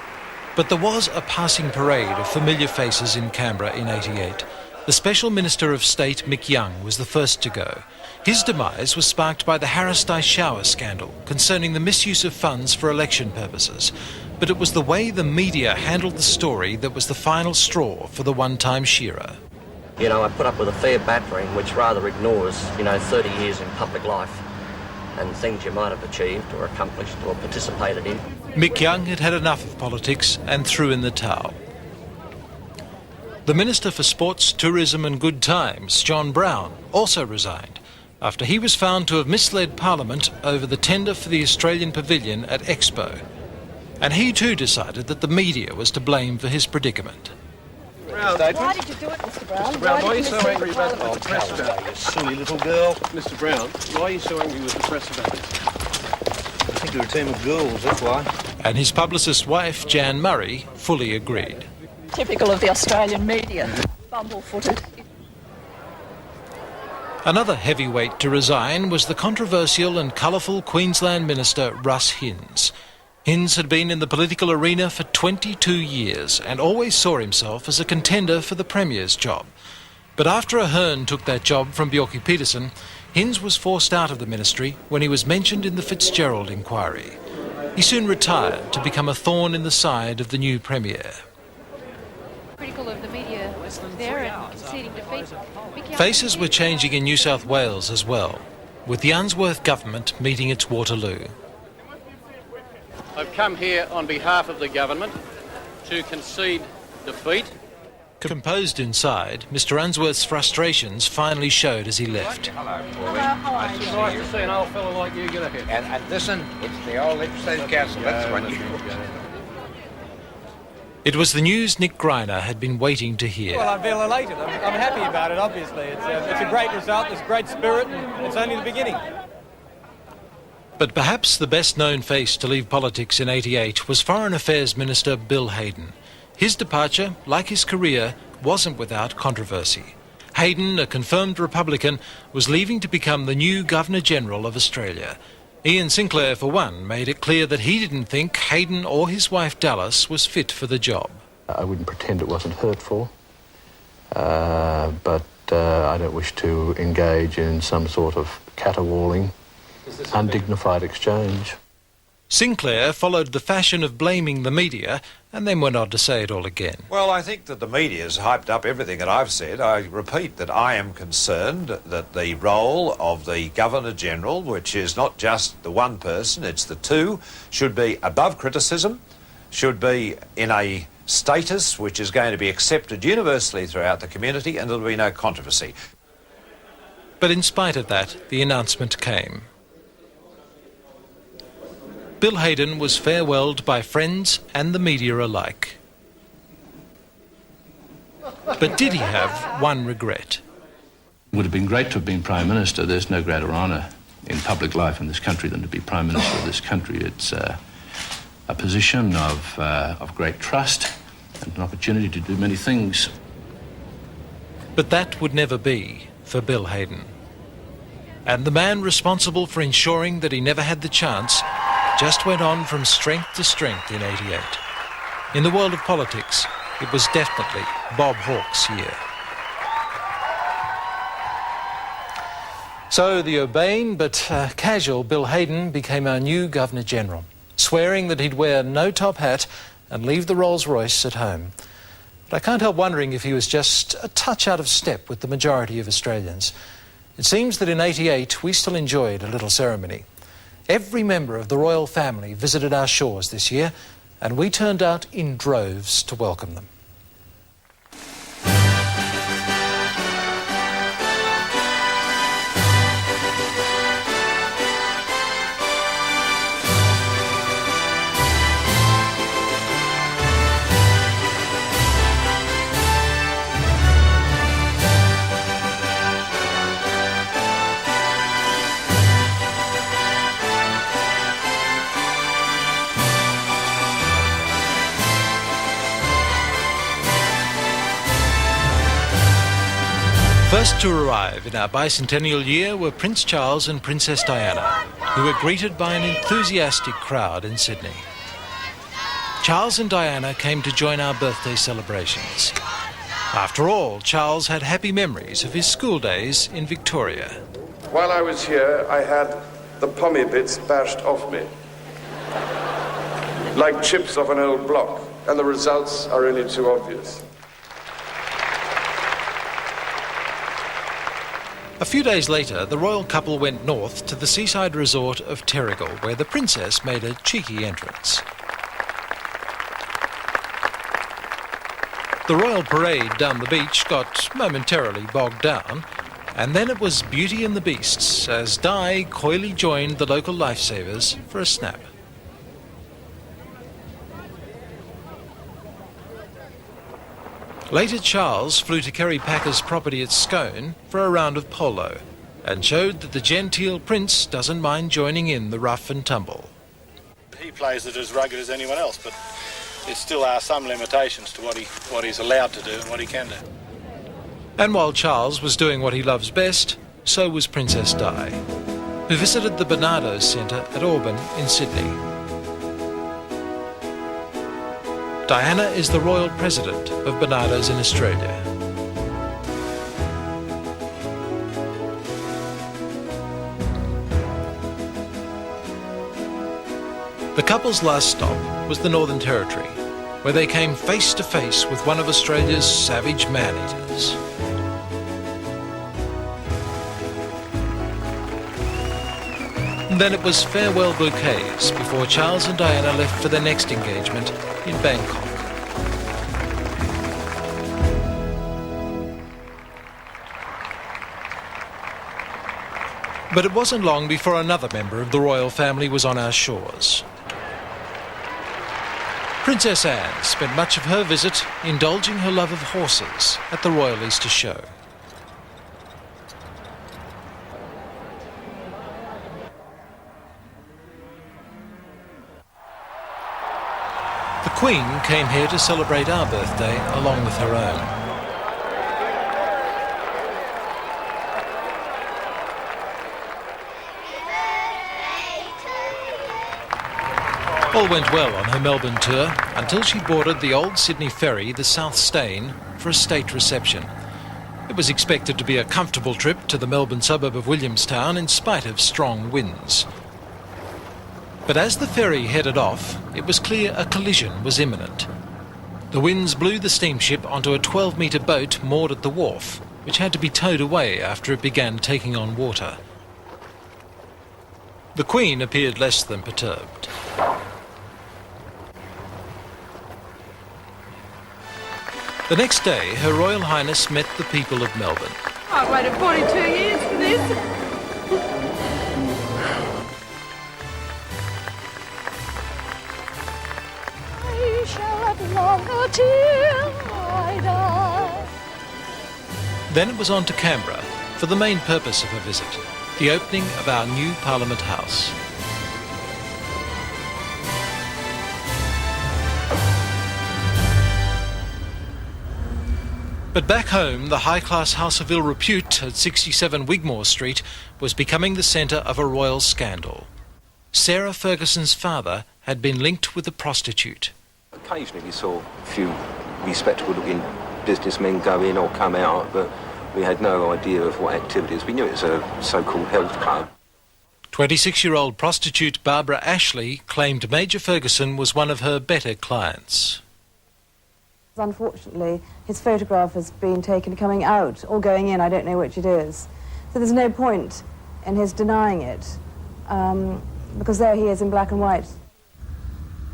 But there was a passing parade of familiar faces in Canberra in '88. The Special Minister of State, Mick Young, was the first to go. His demise was sparked by the Harris Dye shower scandal concerning the misuse of funds for election purposes. But it was the way the media handled the story that was the final straw for the one-time Shearer. You know, I put up with a fair battering which rather ignores, 30 years in public life and things you might have achieved or accomplished or participated in. Mick Young had had enough of politics and threw in the towel. The Minister for Sports, Tourism and Good Times, John Brown, also resigned after he was found to have misled Parliament over the tender for the Australian Pavilion at Expo. And he too decided that the media was to blame for his predicament. Why did you do it, Mr Brown? Mr Brown, why are you so angry about Parliament? the press about this? Silly little girl. Mr Brown, why are you so angry with the press about this? I think you're a team of girls, that's why. And his publicist's wife, Jan Murray, fully agreed. Typical of the Australian media. Bumble-footed. Another heavyweight to resign was the controversial and colourful Queensland Minister Russ Hinds. Hinds had been in the political arena for 22 years and always saw himself as a contender for the Premier's job. But after Ahern took that job from Bjelke-Petersen, Hinds was forced out of the ministry when he was mentioned in the Fitzgerald inquiry. He soon retired to become a thorn in the side of the new Premier. Critical of the media was there and conceding defeat. Faces were changing in New South Wales as well, with the Unsworth government meeting its Waterloo. I've come here on behalf of the government to concede defeat. Composed inside, Mr Unsworth's frustrations finally showed as he left. Hello, Paulie. It's nice to see an old fellow like you get ahead. And listen, it's the old Legislative Council, that's what you... It was the news Nick Greiner had been waiting to hear. Well, I feel elated. I'm happy about it, obviously. It's a great result, there's great spirit, and it's only the beginning. But perhaps the best-known face to leave politics in '88 was Foreign Affairs Minister Bill Hayden. His departure, like his career, wasn't without controversy. Hayden, a confirmed Republican, was leaving to become the new Governor-General of Australia. Ian Sinclair, for one, made it clear that he didn't think Hayden or his wife Dallas was fit for the job. I wouldn't pretend it wasn't hurtful, but I don't wish to engage in some sort of caterwauling, undignified exchange. Sinclair followed the fashion of blaming the media and then went on to say it all again. Well, I think that the media's hyped up everything that I've said. I repeat that I am concerned that the role of the Governor-General, which is not just the one person, it's the two, should be above criticism, should be in a status which is going to be accepted universally throughout the community, and there'll be no controversy. But in spite of that, the announcement came. Bill Hayden was farewelled by friends and the media alike. But did he have one regret? It would have been great to have been Prime Minister. There's no greater honour in public life in this country than to be Prime Minister of this country. It's a position of great trust and an opportunity to do many things. But that would never be for Bill Hayden. And the man responsible for ensuring that he never had the chance just went on from strength to strength in '88. In the world of politics, it was definitely Bob Hawke's year. So the urbane but casual Bill Hayden became our new Governor-General, swearing that he'd wear no top hat and leave the Rolls-Royce at home. But I can't help wondering if he was just a touch out of step with the majority of Australians. It seems that in '88 we still enjoyed a little ceremony. Every member of the royal family visited our shores this year, and we turned out in droves to welcome them. First to arrive in our bicentennial year were Prince Charles and Princess Diana, who were greeted by an enthusiastic crowd in Sydney. Charles and Diana came to join our birthday celebrations. After all, Charles had happy memories of his school days in Victoria. While I was here, I had the pommy bits bashed off me, like chips off an old block, and the results are only too obvious. A few days later, the royal couple went north to the seaside resort of Terrigal, where the princess made a cheeky entrance. The royal parade down the beach got momentarily bogged down, and then it was Beauty and the Beasts as Di coyly joined the local lifesavers for a snap. Later, Charles flew to Kerry Packer's property at Scone for a round of polo and showed that the genteel prince doesn't mind joining in the rough and tumble. He plays it as rugged as anyone else, but there still are some limitations to what he's allowed to do and what he can do. And while Charles was doing what he loves best, so was Princess Di, who visited the Barnardo's Centre at Auburn in Sydney. Diana is the Royal President of Barnardo's in Australia. The couple's last stop was the Northern Territory, where they came face to face with one of Australia's savage man-eaters. Then it was farewell bouquets before Charles and Diana left for their next engagement in Bangkok. But it wasn't long before another member of the royal family was on our shores. Princess Anne spent much of her visit indulging her love of horses at the Royal Easter Show. The Queen came here to celebrate our birthday along with her own. All went well on her Melbourne tour until she boarded the old Sydney ferry, the South Stein, for a state reception. It was expected to be a comfortable trip to the Melbourne suburb of Williamstown in spite of strong winds. But as the ferry headed off, it was clear a collision was imminent. The winds blew the steamship onto a 12-metre boat moored at the wharf, which had to be towed away after it began taking on water. The Queen appeared less than perturbed. The next day, Her Royal Highness met the people of Melbourne. I've waited 42 years for this. I shall live longer till I die. Then it was on to Canberra for the main purpose of her visit, the opening of our new Parliament House. But back home, the high-class house of ill repute at 67 Wigmore Street was becoming the centre of a royal scandal. Sarah Ferguson's father had been linked with a prostitute. Occasionally we saw a few respectable-looking businessmen go in or come out, but we had no idea of what activities. We knew it was a so-called health club. 26-year-old prostitute Barbara Ashley claimed Major Ferguson was one of her better clients. Unfortunately, his photograph has been taken coming out or going in, I don't know which it is. So there's no point in his denying it, because there he is in black and white.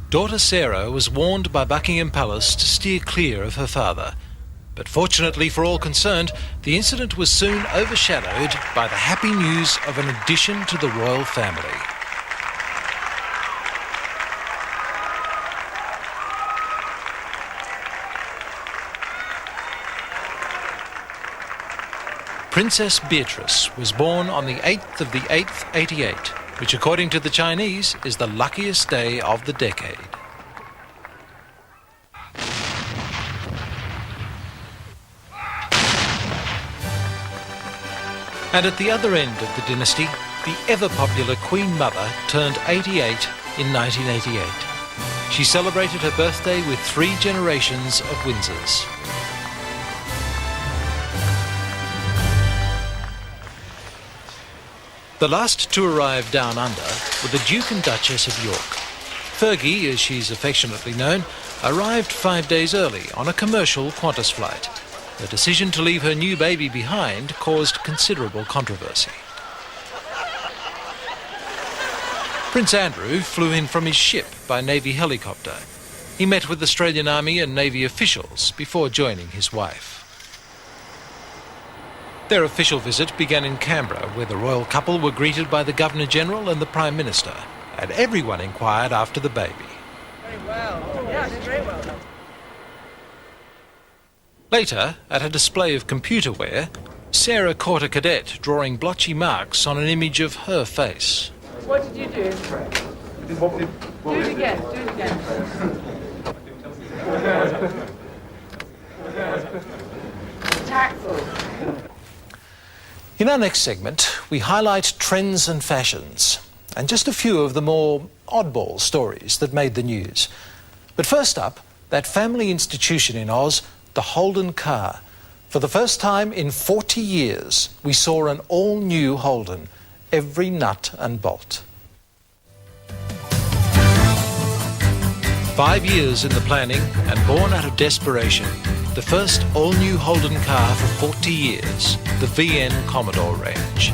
Daughter Sarah was warned by Buckingham Palace to steer clear of her father. But fortunately for all concerned, the incident was soon overshadowed by the happy news of an addition to the royal family. Princess Beatrice was born on the 8th of the 8th, 88, which according to the Chinese is the luckiest day of the decade. And at the other end of the dynasty, the ever-popular Queen Mother turned 88 in 1988. She celebrated her birthday with 3 generations of Windsors. The last to arrive down under were the Duke and Duchess of York. Fergie, as she's affectionately known, arrived 5 days early on a commercial Qantas flight. The decision to leave her new baby behind caused considerable controversy. Prince Andrew flew in from his ship by Navy helicopter. He met with Australian Army and Navy officials before joining his wife. Their official visit began in Canberra, where the royal couple were greeted by the Governor-General and the Prime Minister, and everyone inquired after the baby. Very well. Yeah, very well. Later, at a display of computerware, Sarah caught a cadet drawing blotchy marks on an image of her face. What did you do? Do it again. Do it again. Tactful. In our next segment, we highlight trends and fashions, and just a few of the more oddball stories that made the news. But first up, that family institution in Oz, the Holden car. For the first time in 40 years, we saw an all-new Holden, every nut and bolt. 5 years in the planning and born out of desperation, the first all-new Holden car for 40 years, the VN Commodore range.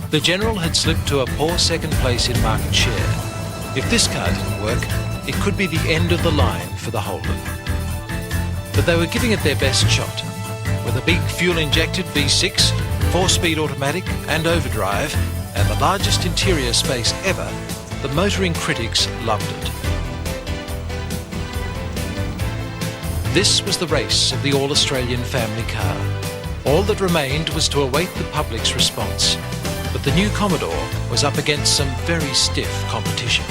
The General had slipped to a poor second place in market share. If this car didn't work, it could be the end of the line for the Holden. But they were giving it their best shot. With a big fuel-injected V6, 4-speed automatic and overdrive, and the largest interior space ever, the motoring critics loved it. This was the race of the all-Australian family car. All that remained was to await the public's response. But the new Commodore was up against some very stiff competition.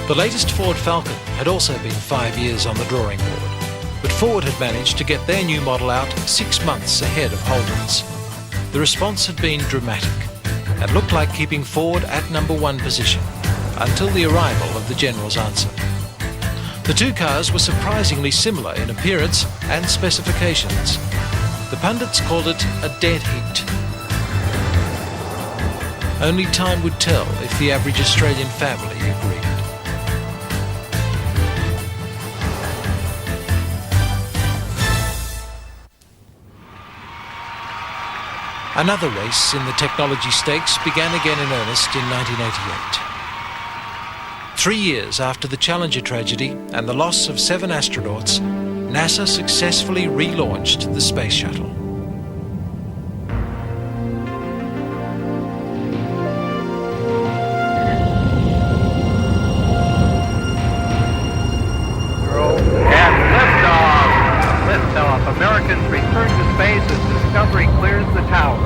The latest Ford Falcon had also been 5 years on the drawing board, but Ford had managed to get their new model out 6 months ahead of Holden's. The response had been dramatic and looked like keeping Ford at #1 position until the arrival of the General's answer. The two cars were surprisingly similar in appearance and specifications. The pundits called it a dead heat. Only time would tell if the average Australian family agreed. Another race in the technology stakes began again in earnest in 1988. 3 years after the Challenger tragedy and the loss of 7 astronauts, NASA successfully relaunched the Space Shuttle. Liftoff. Americans return to space as Discovery clears the tower.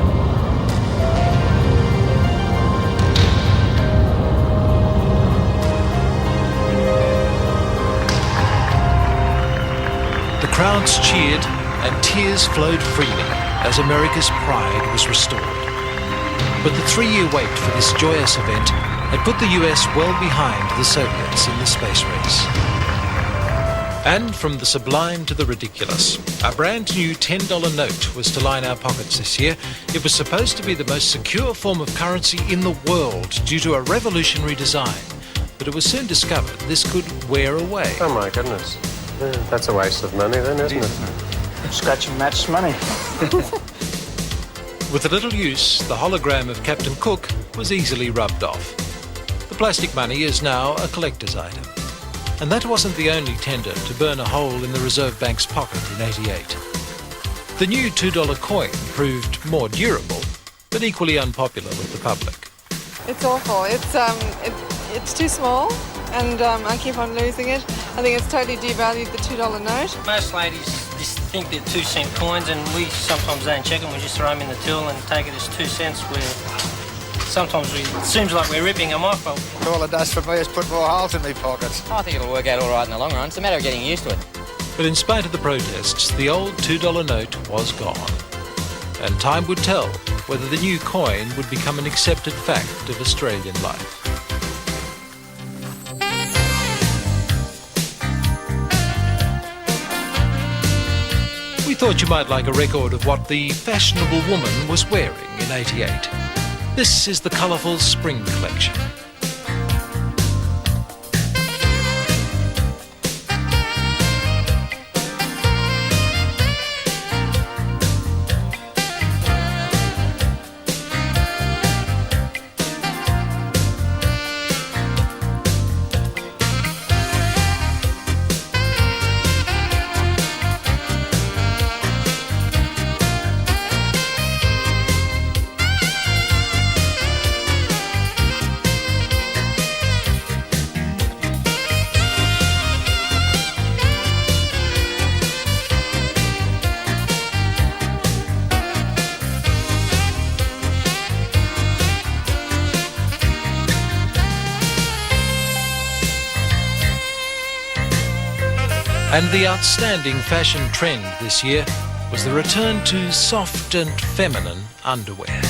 The crowds cheered and tears flowed freely as America's pride was restored. But the 3-year wait for this joyous event had put the US well behind the Soviets in the space race. And from the sublime to the ridiculous, a brand new $10 note was to line our pockets this year. It was supposed to be the most secure form of currency in the world due to a revolutionary design. But it was soon discovered this could wear away. Oh my goodness. Yeah, that's a waste of money then, isn't it? Scratch and match money. With a little use, the hologram of Captain Cook was easily rubbed off. The plastic money is now a collector's item. And that wasn't the only tender to burn a hole in the Reserve Bank's pocket in '88. The new $2 coin proved more durable, but equally unpopular with the public. It's awful. It's too small, and I keep on losing it. I think it's totally devalued the $2 note. Most ladies just think they're 2-cent coins, and we sometimes don't check them. We just throw them in the till and take it as 2 cents. Sometimes it seems like we're ripping them off. All it does for me is put more holes in my pockets. I think it'll work out all right in the long run. It's a matter of getting used to it. But in spite of the protests, the old $2 note was gone. And time would tell whether the new coin would become an accepted fact of Australian life. We thought you might like a record of what the fashionable woman was wearing in '88. This is the colourful spring collection. And the outstanding fashion trend this year was the return to soft and feminine underwear.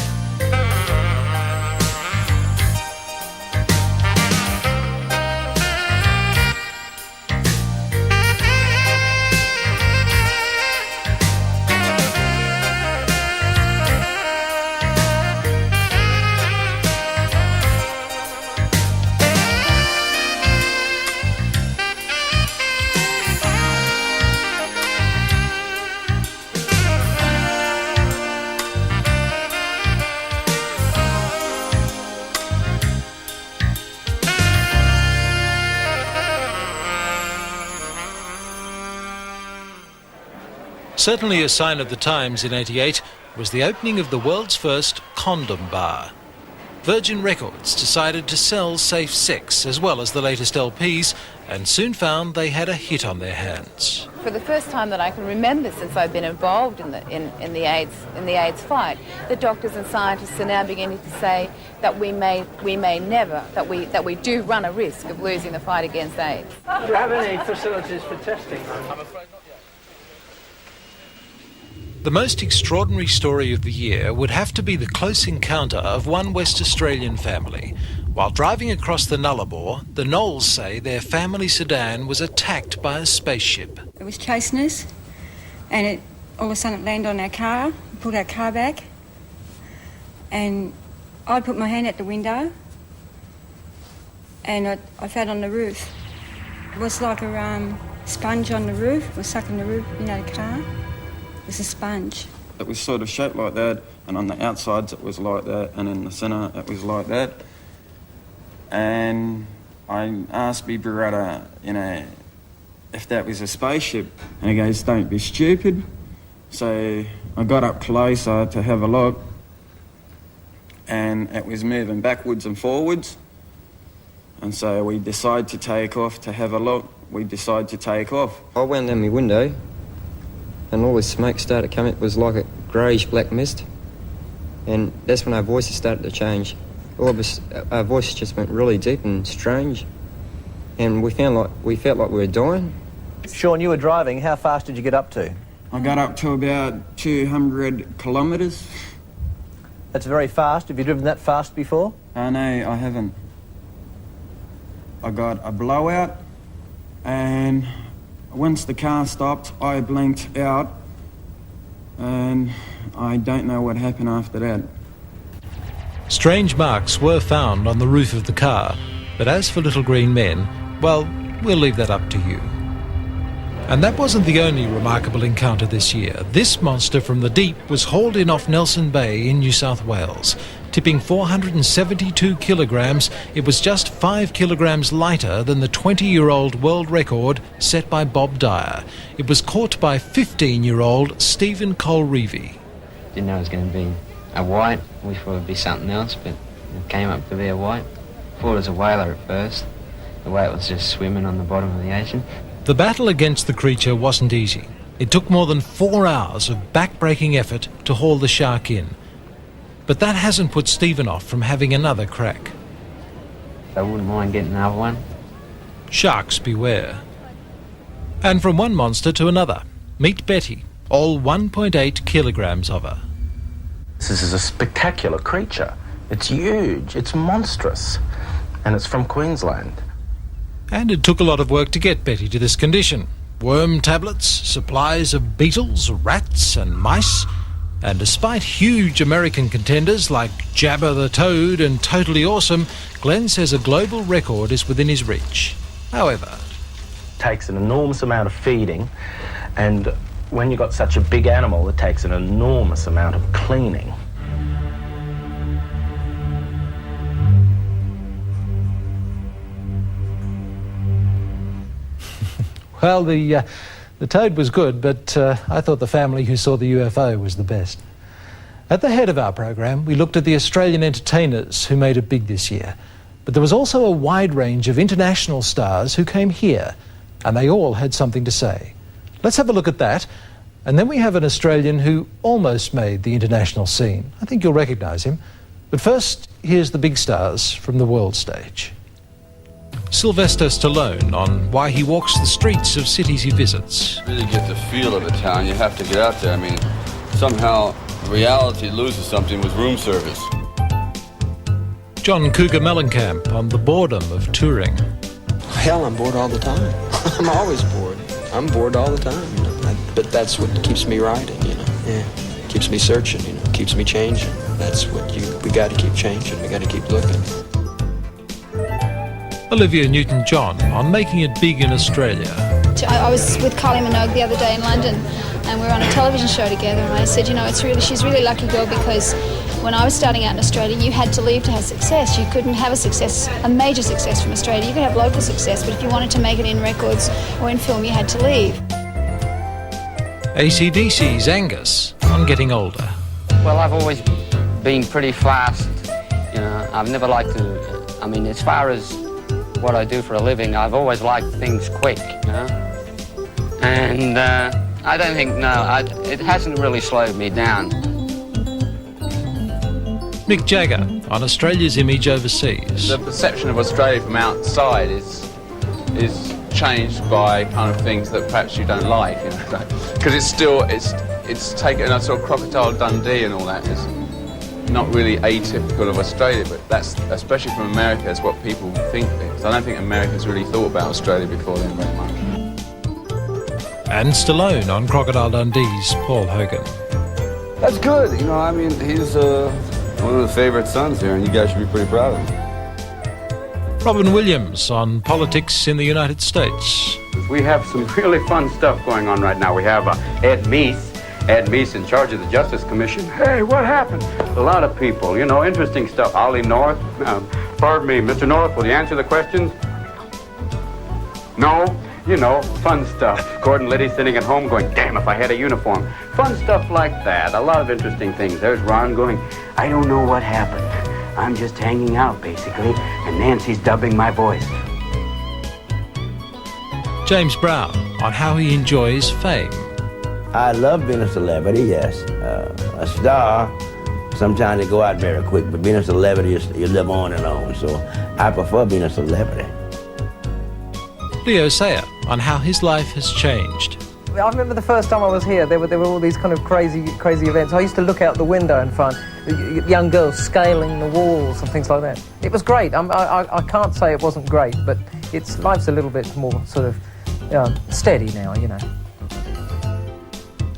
Certainly a sign of the times in '88 was the opening of the world's first condom bar. Virgin Records decided to sell safe sex as well as the latest LPs and soon found they had a hit on their hands. For the first time that I can remember since I've been involved in the AIDS fight, the doctors and scientists are now beginning to say that we may never, that we do run a risk of losing the fight against AIDS. Do you have any facilities for testing? I'm afraid not. The most extraordinary story of the year would have to be the close encounter of one West Australian family. While driving across the Nullarbor, the Knowles say their family sedan was attacked by a spaceship. It was chasing us, and all of a sudden it landed on our car, pulled our car back, and I put my hand at the window and I fell on the roof. It was like a sponge on the roof. It was sucking the roof, you know, the car. It was a sponge. It was sort of shaped like that, and on the outsides it was like that, and in the centre it was like that. And I asked my brother, you know, if that was a spaceship, and he goes, "Don't be stupid." So I got up closer to have a look, and it was moving backwards and forwards. And so we decided to take off to have a look. We decided to take off. I went down my window and all this smoke started coming. It was like a greyish black mist. And that's when our voices started to change. All of us, our voices just went really deep and strange. And we felt like we were dying. Sean, you were driving. How fast did you get up to? I got up to about 200 kilometres. That's very fast. Have you driven that fast before? No, I haven't. I got a blowout, and once the car stopped, I blinked out, and I don't know what happened after that. Strange marks were found on the roof of the car, but as for Little Green Men, well, we'll leave that up to you. And that wasn't the only remarkable encounter this year. This monster from the deep was hauled in off Nelson Bay in New South Wales. Tipping 472 kilograms, it was just 5 kilograms lighter than the 20-year-old world record set by Bob Dyer. It was caught by 15-year-old Stephen Colreevy. Didn't know it was going to be a white. We thought it would be something else, but it came up to be a white. Thought it was a whaler at first. The way it was just swimming on the bottom of the ocean. The battle against the creature wasn't easy. It took more than 4 hours of back-breaking effort to haul the shark in. But that hasn't put Stephen off from having another crack. I wouldn't mind getting another one. Sharks beware. And from one monster to another. Meet Betty, all 1.8 kilograms of her. This is a spectacular creature. It's huge, it's monstrous, and it's from Queensland. And it took a lot of work to get Betty to this condition. Worm tablets, supplies of beetles, rats and mice. And despite huge American contenders like Jabba the Toad and Totally Awesome, Glenn says a global record is within his reach. However, it takes an enormous amount of feeding, and when you've got such a big animal, it takes an enormous amount of cleaning. well, the toad was good, but I thought the family who saw the UFO was the best. At the head of our program, we looked at the Australian entertainers who made it big this year. But there was also a wide range of international stars who came here, and they all had something to say. Let's have a look at that. And then we have an Australian who almost made the international scene. I think you'll recognise him. But first, here's the big stars from the world stage. Sylvester Stallone on why he walks the streets of cities he visits. To really get the feel of a town, you have to get out there. I mean, somehow reality loses something with room service. John Cougar Mellencamp on the boredom of touring. Hell, I'm bored all the time. I'm always bored. I'm bored all the time, you know. But that's what keeps me riding, you know. Yeah, keeps me searching, you know. Keeps me changing. That's what we got to keep changing. We got to keep looking. Olivia Newton-John on making it big in Australia. I was with Kylie Minogue the other day in London, and we were on a television show together, and I said, you know, she's a really lucky girl, because when I was starting out in Australia, you had to leave to have success. You couldn't have a major success from Australia. You could have local success, but if you wanted to make it in records or in film, you had to leave. AC/DC's Angus on getting older. Well, I've always been pretty fast, you know. I've never liked to, I mean, as far as what I do for a living, I've always liked things quick, you know. And I don't think, it hasn't really slowed me down. Mick Jagger on Australia's image overseas. The perception of Australia from outside is changed by kind of things that perhaps you don't like, you know, because it's taken a sort of Crocodile Dundee and all that is not really atypical of Australia, but that's, especially from America, is what people think. Because I don't think Americans really thought about Australia before then very much. And Stallone on Crocodile Dundee's Paul Hogan. That's good, you know, I mean, he's One of the favorite sons here, and you guys should be pretty proud of him. Robin Williams on politics in the United States. We have some really fun stuff going on right now. We have Ed Meese. Ed Meese in charge of the Justice Commission. Hey, what happened? A lot of people, you know, interesting stuff. Ollie North. Pardon me, Mr. North, will you answer the questions? No? You know, fun stuff. Gordon Liddy sitting at home going, damn, if I had a uniform. Fun stuff like that. A lot of interesting things. There's Ron going, I don't know what happened. I'm just hanging out, basically, and Nancy's dubbing my voice. James Brown on how he enjoys fame. I love being a celebrity, yes. A star, sometimes they go out very quick, but being a celebrity, you live on and on, so I prefer being a celebrity. Leo Sayer on how his life has changed. I remember the first time I was here, there were all these kind of crazy events. I used to look out the window and find young girls scaling the walls and things like that. It was great. I can't say it wasn't great, but life's a little bit more sort of steady now, you know.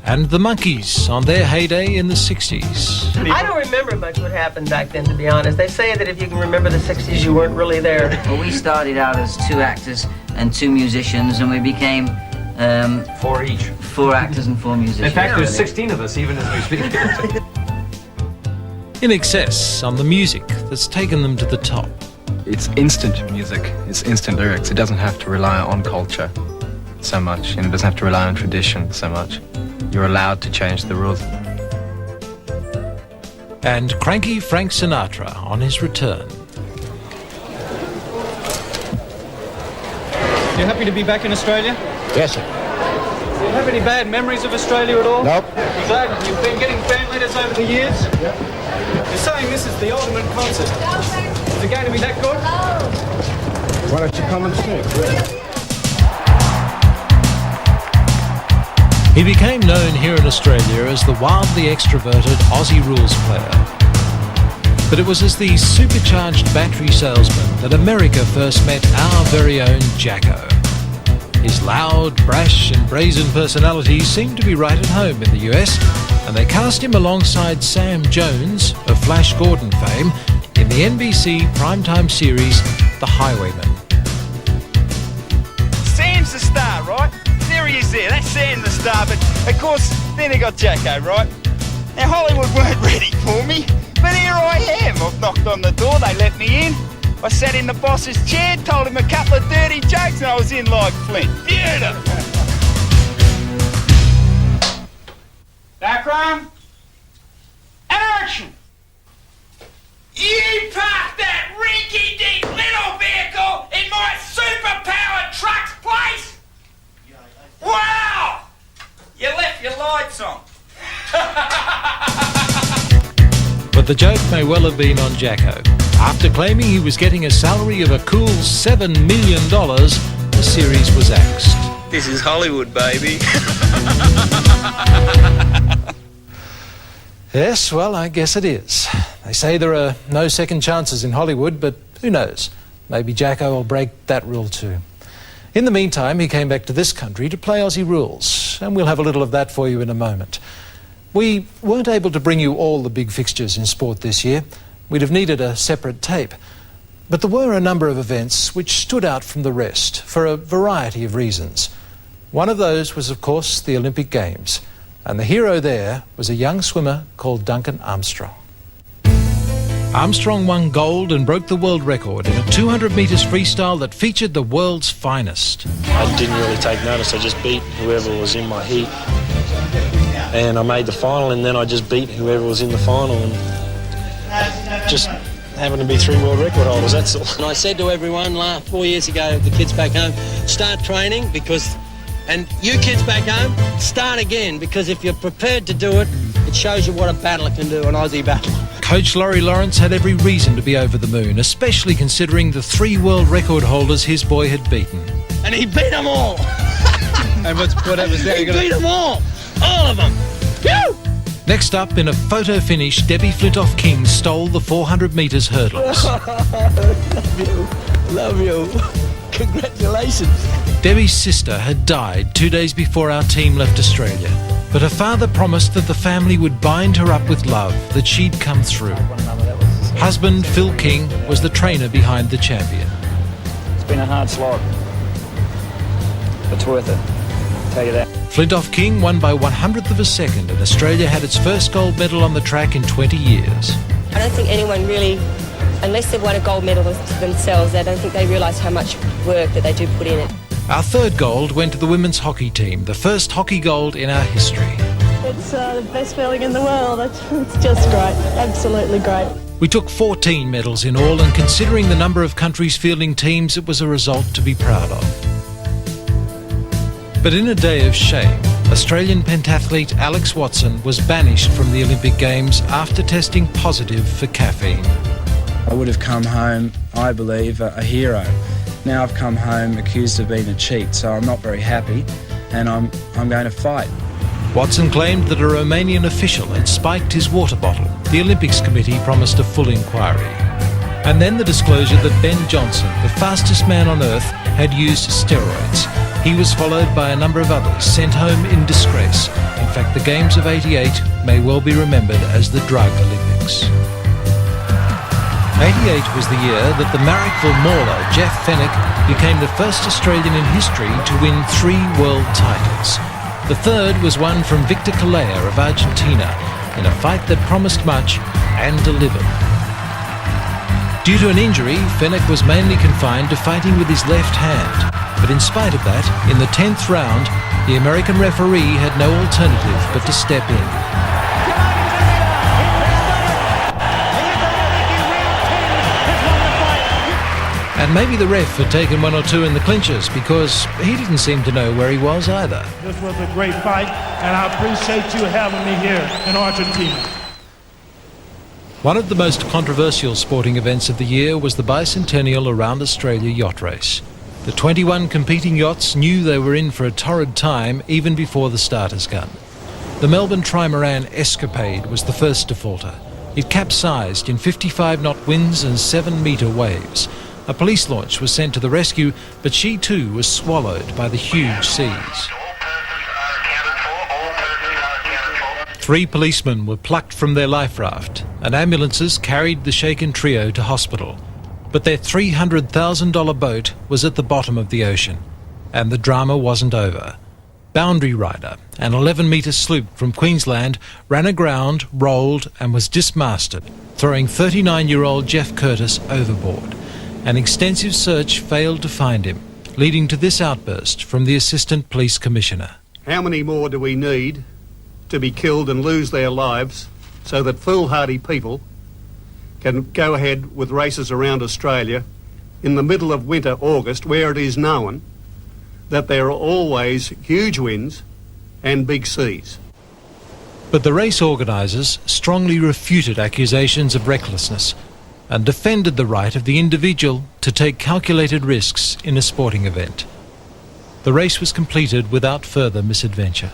And the Monkees on their heyday in the 60s. I don't remember much what happened back then, to be honest. They say that if you can remember the 60s, you weren't really there. Well, we started out as 2 actors and 2 musicians, and we became... 4 each. 4 actors and 4 musicians. In fact, there's 16 of us, even as we speak. In Excess on the music that's taken them to the top. It's instant music. It's instant lyrics. It doesn't have to rely on culture so much, and it doesn't have to rely on tradition so much. You're allowed to change the rules. And cranky Frank Sinatra on his return. You happy to be back in Australia? Yes, sir. Do you have any bad memories of Australia at all? Nope. You glad you've been getting fan letters over the years? Yep. You're saying this is the ultimate concert. Is it going to be that good? Why don't you come and see? He became known here in Australia as the wildly extroverted Aussie rules player. But it was as the supercharged battery salesman that America first met our very own Jacko. His loud, brash and brazen personality seemed to be right at home in the US, and they cast him alongside Sam Jones of Flash Gordon fame in the NBC primetime series The Highwayman. Sam's the star, right? There he is there, that's Sam the star, but of course, then they got Jacko, right? Now Hollywood weren't ready for me, but here I am. I've knocked on the door, they let me in. I sat in the boss's chair, told him a couple of dirty jokes, and I was in like Flint. Beautiful! Background, action! You parked that rinky-dink little vehicle in my super-powered truck's place? Wow! You left your lights on. But the joke may well have been on Jacko. After claiming he was getting a salary of a cool $7 million, the series was axed. This is Hollywood, baby. Yes, well, I guess it is. They say there are no second chances in Hollywood, but who knows? Maybe Jacko will break that rule too. In the meantime, he came back to this country to play Aussie rules, and we'll have a little of that for you in a moment. We weren't able to bring you all the big fixtures in sport this year. We'd have needed a separate tape. But there were a number of events which stood out from the rest for a variety of reasons. One of those was, of course, the Olympic Games, and the hero there was a young swimmer called Duncan Armstrong. Armstrong won gold and broke the world record in a 200 metres freestyle that featured the world's finest. I didn't really take notice. I just beat whoever was in my heat. And I made the final, and then I just beat whoever was in the final. And just happened to be 3 world record holders, that's all. And I said to everyone 4 years ago, the kids back home, start training and you kids back home, start again, because if you're prepared to do it, it shows you what a battler can do, an Aussie battle. Coach Laurie Lawrence had every reason to be over the moon, especially considering the 3 world record holders his boy had beaten. And he beat them all. And what happens there? He beat them all of them. Woo! Next up, in a photo finish, Debbie Flintoff-King stole the 400 metres hurdles. Love you. Congratulations. Debbie's sister had died 2 days before our team left Australia, But her father promised that the family would bind her up with love, that she'd come through. Husband Phil King was the trainer behind the champion. It's been a hard slog. It's worth it, I'll tell you that. Flintoff King won by 100th of a second, and Australia had its first gold medal on the track in 20 years. I don't think anyone really, unless they've won a gold medal themselves, I don't think they realise how much work that they do put in it. Our third gold went to the women's hockey team, the first hockey gold in our history. It's the best feeling in the world. It's just great, absolutely great. We took 14 medals in all, and considering the number of countries fielding teams, it was a result to be proud of. But in a day of shame, Australian pentathlete Alex Watson was banished from the Olympic Games after testing positive for caffeine. I would have come home, I believe, a hero. Now I've come home accused of being a cheat, so I'm not very happy, and I'm going to fight. Watson claimed that a Romanian official had spiked his water bottle. The Olympics Committee promised a full inquiry. And then the disclosure that Ben Johnson, the fastest man on earth, had used steroids. He was followed by a number of others, sent home in disgrace. In fact, the Games of '88 may well be remembered as the Drug Olympics. '88 was the year that the Marrickville mauler, Jeff Fenech, became the first Australian in history to win 3 world titles. The third was won from Victor Calleja of Argentina in a fight that promised much and delivered. Due to an injury, Fenech was mainly confined to fighting with his left hand. But in spite of that, in the 10th round, the American referee had no alternative but to step in. And maybe the ref had taken 1 or 2 in the clinches, because he didn't seem to know where he was either. This was a great fight, and I appreciate you having me here in Argentina. One of the most controversial sporting events of the year was the bicentennial Around Australia yacht race. The 21 competing yachts knew they were in for a torrid time even before the starter's gun. The Melbourne Trimaran Escapade was the first to falter. It capsized in 55-knot winds and 7-metre waves. A police launch was sent to the rescue, but she too was swallowed by the huge seas. 3 policemen were plucked from their life raft, and ambulances carried the shaken trio to hospital. But their $300,000 boat was at the bottom of the ocean, and the drama wasn't over. Boundary Rider, an 11-metre sloop from Queensland, ran aground, rolled and was dismasted, throwing 39-year-old Jeff Curtis overboard. An extensive search failed to find him, leading to this outburst from the Assistant Police Commissioner. How many more do we need to be killed and lose their lives so that foolhardy people can go ahead with races around Australia in the middle of winter, August, where it is known that there are always huge winds and big seas? But the race organisers strongly refuted accusations of recklessness and defended the right of the individual to take calculated risks in a sporting event. The race was completed without further misadventure.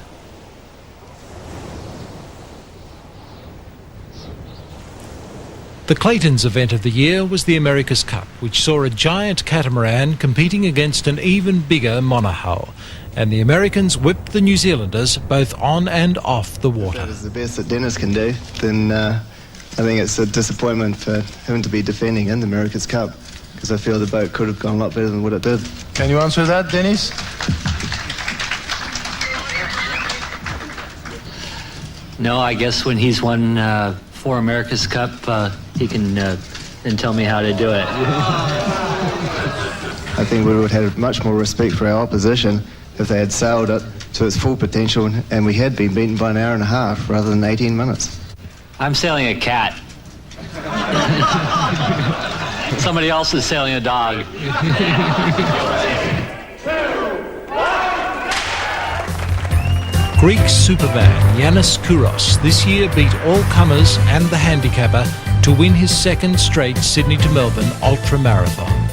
The Claytons event of the year was the America's Cup, which saw a giant catamaran competing against an even bigger monohull, and the Americans whipped the New Zealanders both on and off the water. If that is the best that Dennis can do, then I think it's a disappointment for him to be defending in the America's Cup, because I feel the boat could have gone a lot better than what it did. Can you answer that, Dennis? No, I guess when he's won 4 America's Cup, he can then tell me how to do it. I think we would have much more respect for our opposition if they had sailed it to its full potential and we had been beaten by an hour and a half rather than 18 minutes. I'm sailing a cat. Somebody else is sailing a dog. Greek superman Yanis Kouros this year beat all comers and the handicapper to win his 2nd straight Sydney to Melbourne ultra-marathon.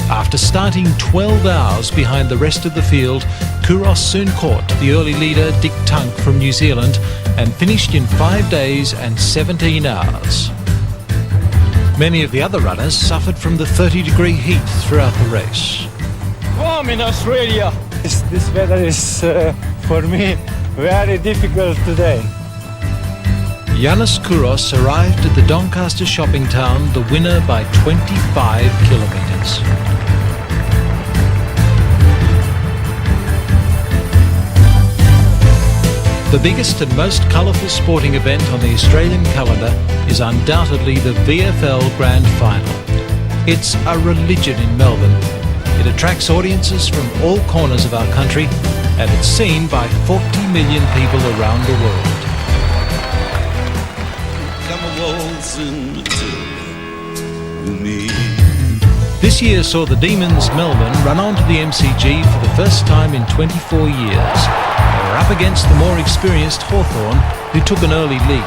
After starting 12 hours behind the rest of the field, Kouros soon caught the early leader Dick Tunk from New Zealand and finished in 5 days and 17 hours. Many of the other runners suffered from the 30-degree heat throughout the race. Warm in Australia. This weather is, for me, very difficult today. Yanis Kouros arrived at the Doncaster shopping town the winner by 25 kilometres. The biggest and most colourful sporting event on the Australian calendar is undoubtedly the VFL Grand Final. It's a religion in Melbourne. It attracts audiences from all corners of our country, and it's seen by 40 million people around the world. This year saw the Demons Melbourne run onto the MCG for the first time in 24 years. They were up against the more experienced Hawthorn, who took an early lead.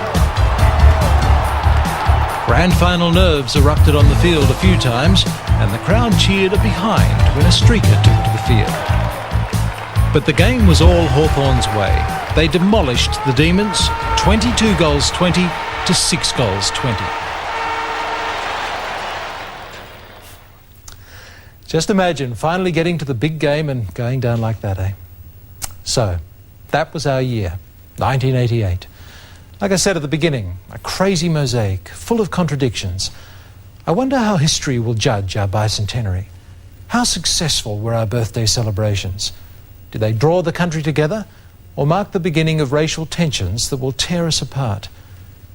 Grand final nerves erupted on the field a few times, and the crowd cheered a behind when a streaker took to the field. But the game was all Hawthorn's way. They demolished the Demons, 22 goals 20 to 6 goals 20. Just imagine finally getting to the big game and going down like that, eh? So, that was our year, 1988. Like I said at the beginning, a crazy mosaic, full of contradictions. I wonder how history will judge our bicentenary. How successful were our birthday celebrations? Did they draw the country together, or mark the beginning of racial tensions that will tear us apart?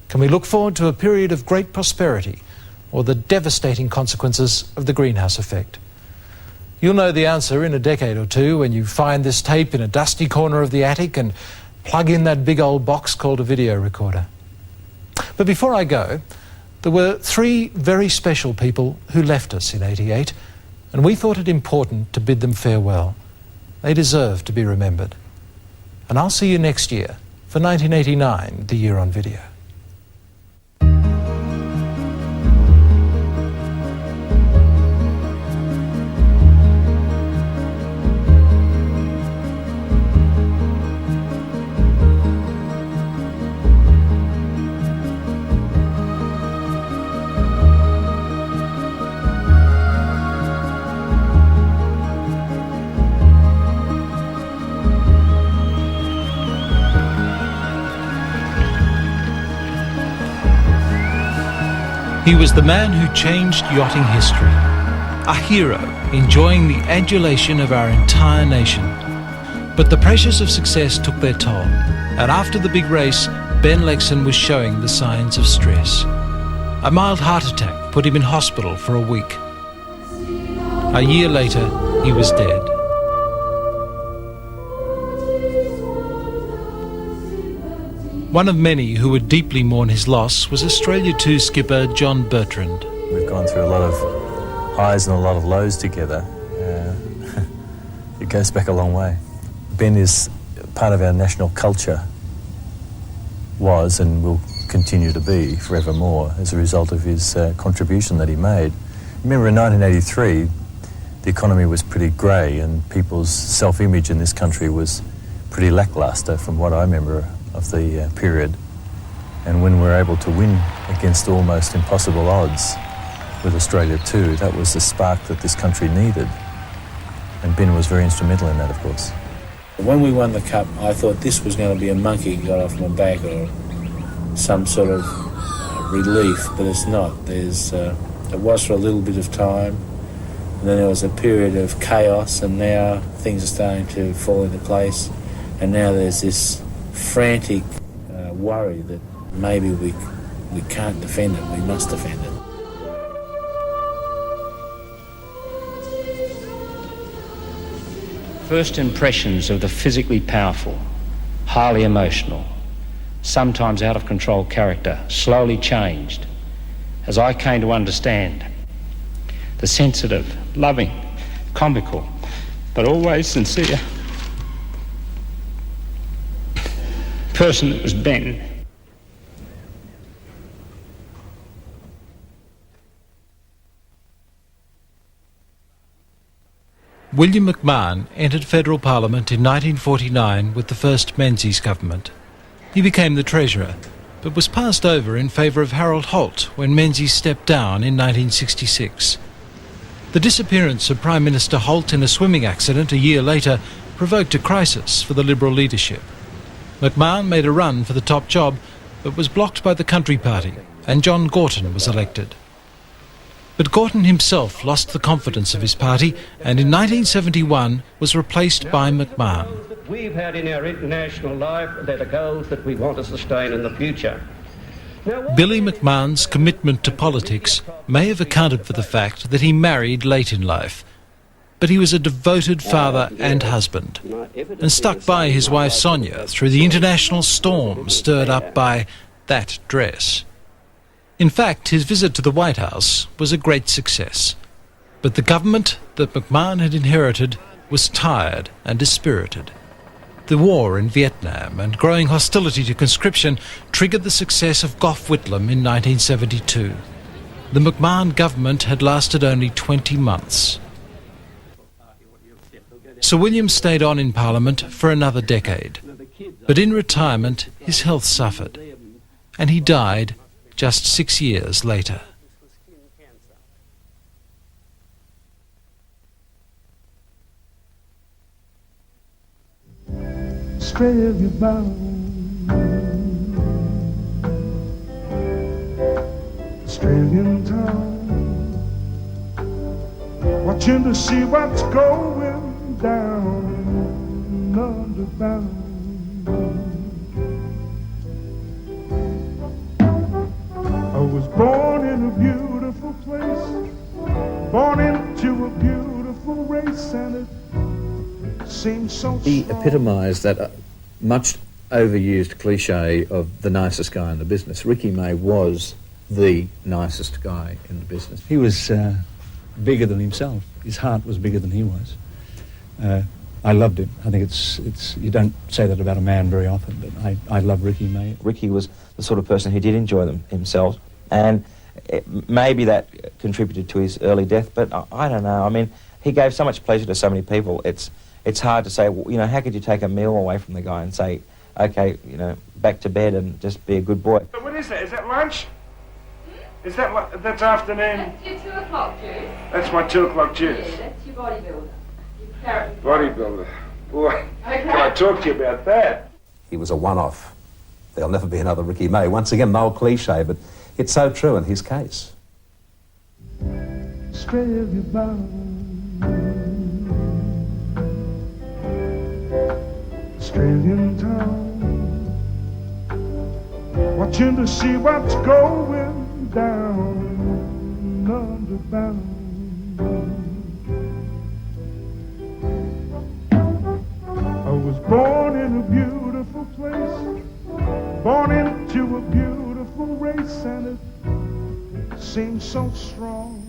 Can we look forward to a period of great prosperity, or the devastating consequences of the greenhouse effect? You'll know the answer in a decade or two when you find this tape in a dusty corner of the attic and plug in that big old box called a video recorder. But before I go, there were 3 very special people who left us in '88, and we thought it important to bid them farewell. They deserve to be remembered. And I'll see you next year for 1989, the year on video. He was the man who changed yachting history, a hero enjoying the adulation of our entire nation. But the pressures of success took their toll, and after the big race, Ben Lexon was showing the signs of stress. A mild heart attack put him in hospital for a week. A year later, he was dead. One of many who would deeply mourn his loss was Australia 2 skipper John Bertrand. We've gone through a lot of highs and a lot of lows together. It goes back a long way. Ben is part of our national culture, was and will continue to be forevermore as a result of his contribution that he made. Remember in 1983, the economy was pretty grey and people's self-image in this country was pretty lacklustre from what I remember of the period. And when we were able to win against almost impossible odds with Australia 2, that was the spark that this country needed. And Ben was very instrumental in that, of course. When we won the Cup, I thought this was going to be a monkey got off my back or some sort of relief, but it's not. It was for a little bit of time, and then there was a period of chaos, and now things are starting to fall into place, and now there's this frantic worry that maybe we can't defend it, we must defend it. First impressions of the physically powerful, highly emotional, sometimes out of control character slowly changed as I came to understand the sensitive, loving, comical, but always sincere person that was Ben. William McMahon entered federal parliament in 1949 with the first Menzies government. He became the treasurer, but was passed over in favour of Harold Holt when Menzies stepped down in 1966. The disappearance of Prime Minister Holt in a swimming accident a year later provoked a crisis for the Liberal leadership. McMahon made a run for the top job, but was blocked by the Country Party, and John Gorton was elected. But Gorton himself lost the confidence of his party, and in 1971 was replaced by McMahon. We've had in our international life, they're the goals that we want to sustain in the future. Billy McMahon's commitment to politics may have accounted for the fact that he married late in life, but he was a devoted father and husband, and stuck by his wife Sonia through the international storm stirred up by that dress. In fact, his visit to the White House was a great success, but the government that McMahon had inherited was tired and dispirited. The war in Vietnam and growing hostility to conscription triggered the success of Gough Whitlam in 1972. The McMahon government had lasted only 20 months. Sir William stayed on in Parliament for another decade, but in retirement his health suffered, and he died just 6 years later. Australia bound, Australian town, watching to see what's going down underbound. I was born in a beautiful place, born into a beautiful race, and it seems so. He epitomised that much overused cliche of the nicest guy in the business. Ricky May was the nicest guy in the business. He was bigger than himself. His heart was bigger than he was. I loved him. I think it's you don't say that about a man very often, but I love Ricky May. Ricky was the sort of person who did enjoy them himself, and maybe that contributed to his early death, but I don't know. I mean, he gave so much pleasure to so many people. It's hard to say, you know, how could you take a meal away from the guy and say, okay, you know, back to bed and just be a good boy. So what is that? Is that lunch? Is that that's afternoon? That's your 2 o'clock juice. That's my 2 o'clock juice. Yeah, that's your bodybuilder. Your carrot. Bodybuilder. Boy, can I talk to you about that? He was a one-off. There'll never be another Ricky May. Once again, an old cliche, but it's so true in his case. Australia bound, Australian town, watching to see what's going down underbound. I was born in a beautiful place, born into a beautiful race, and it seems so strong.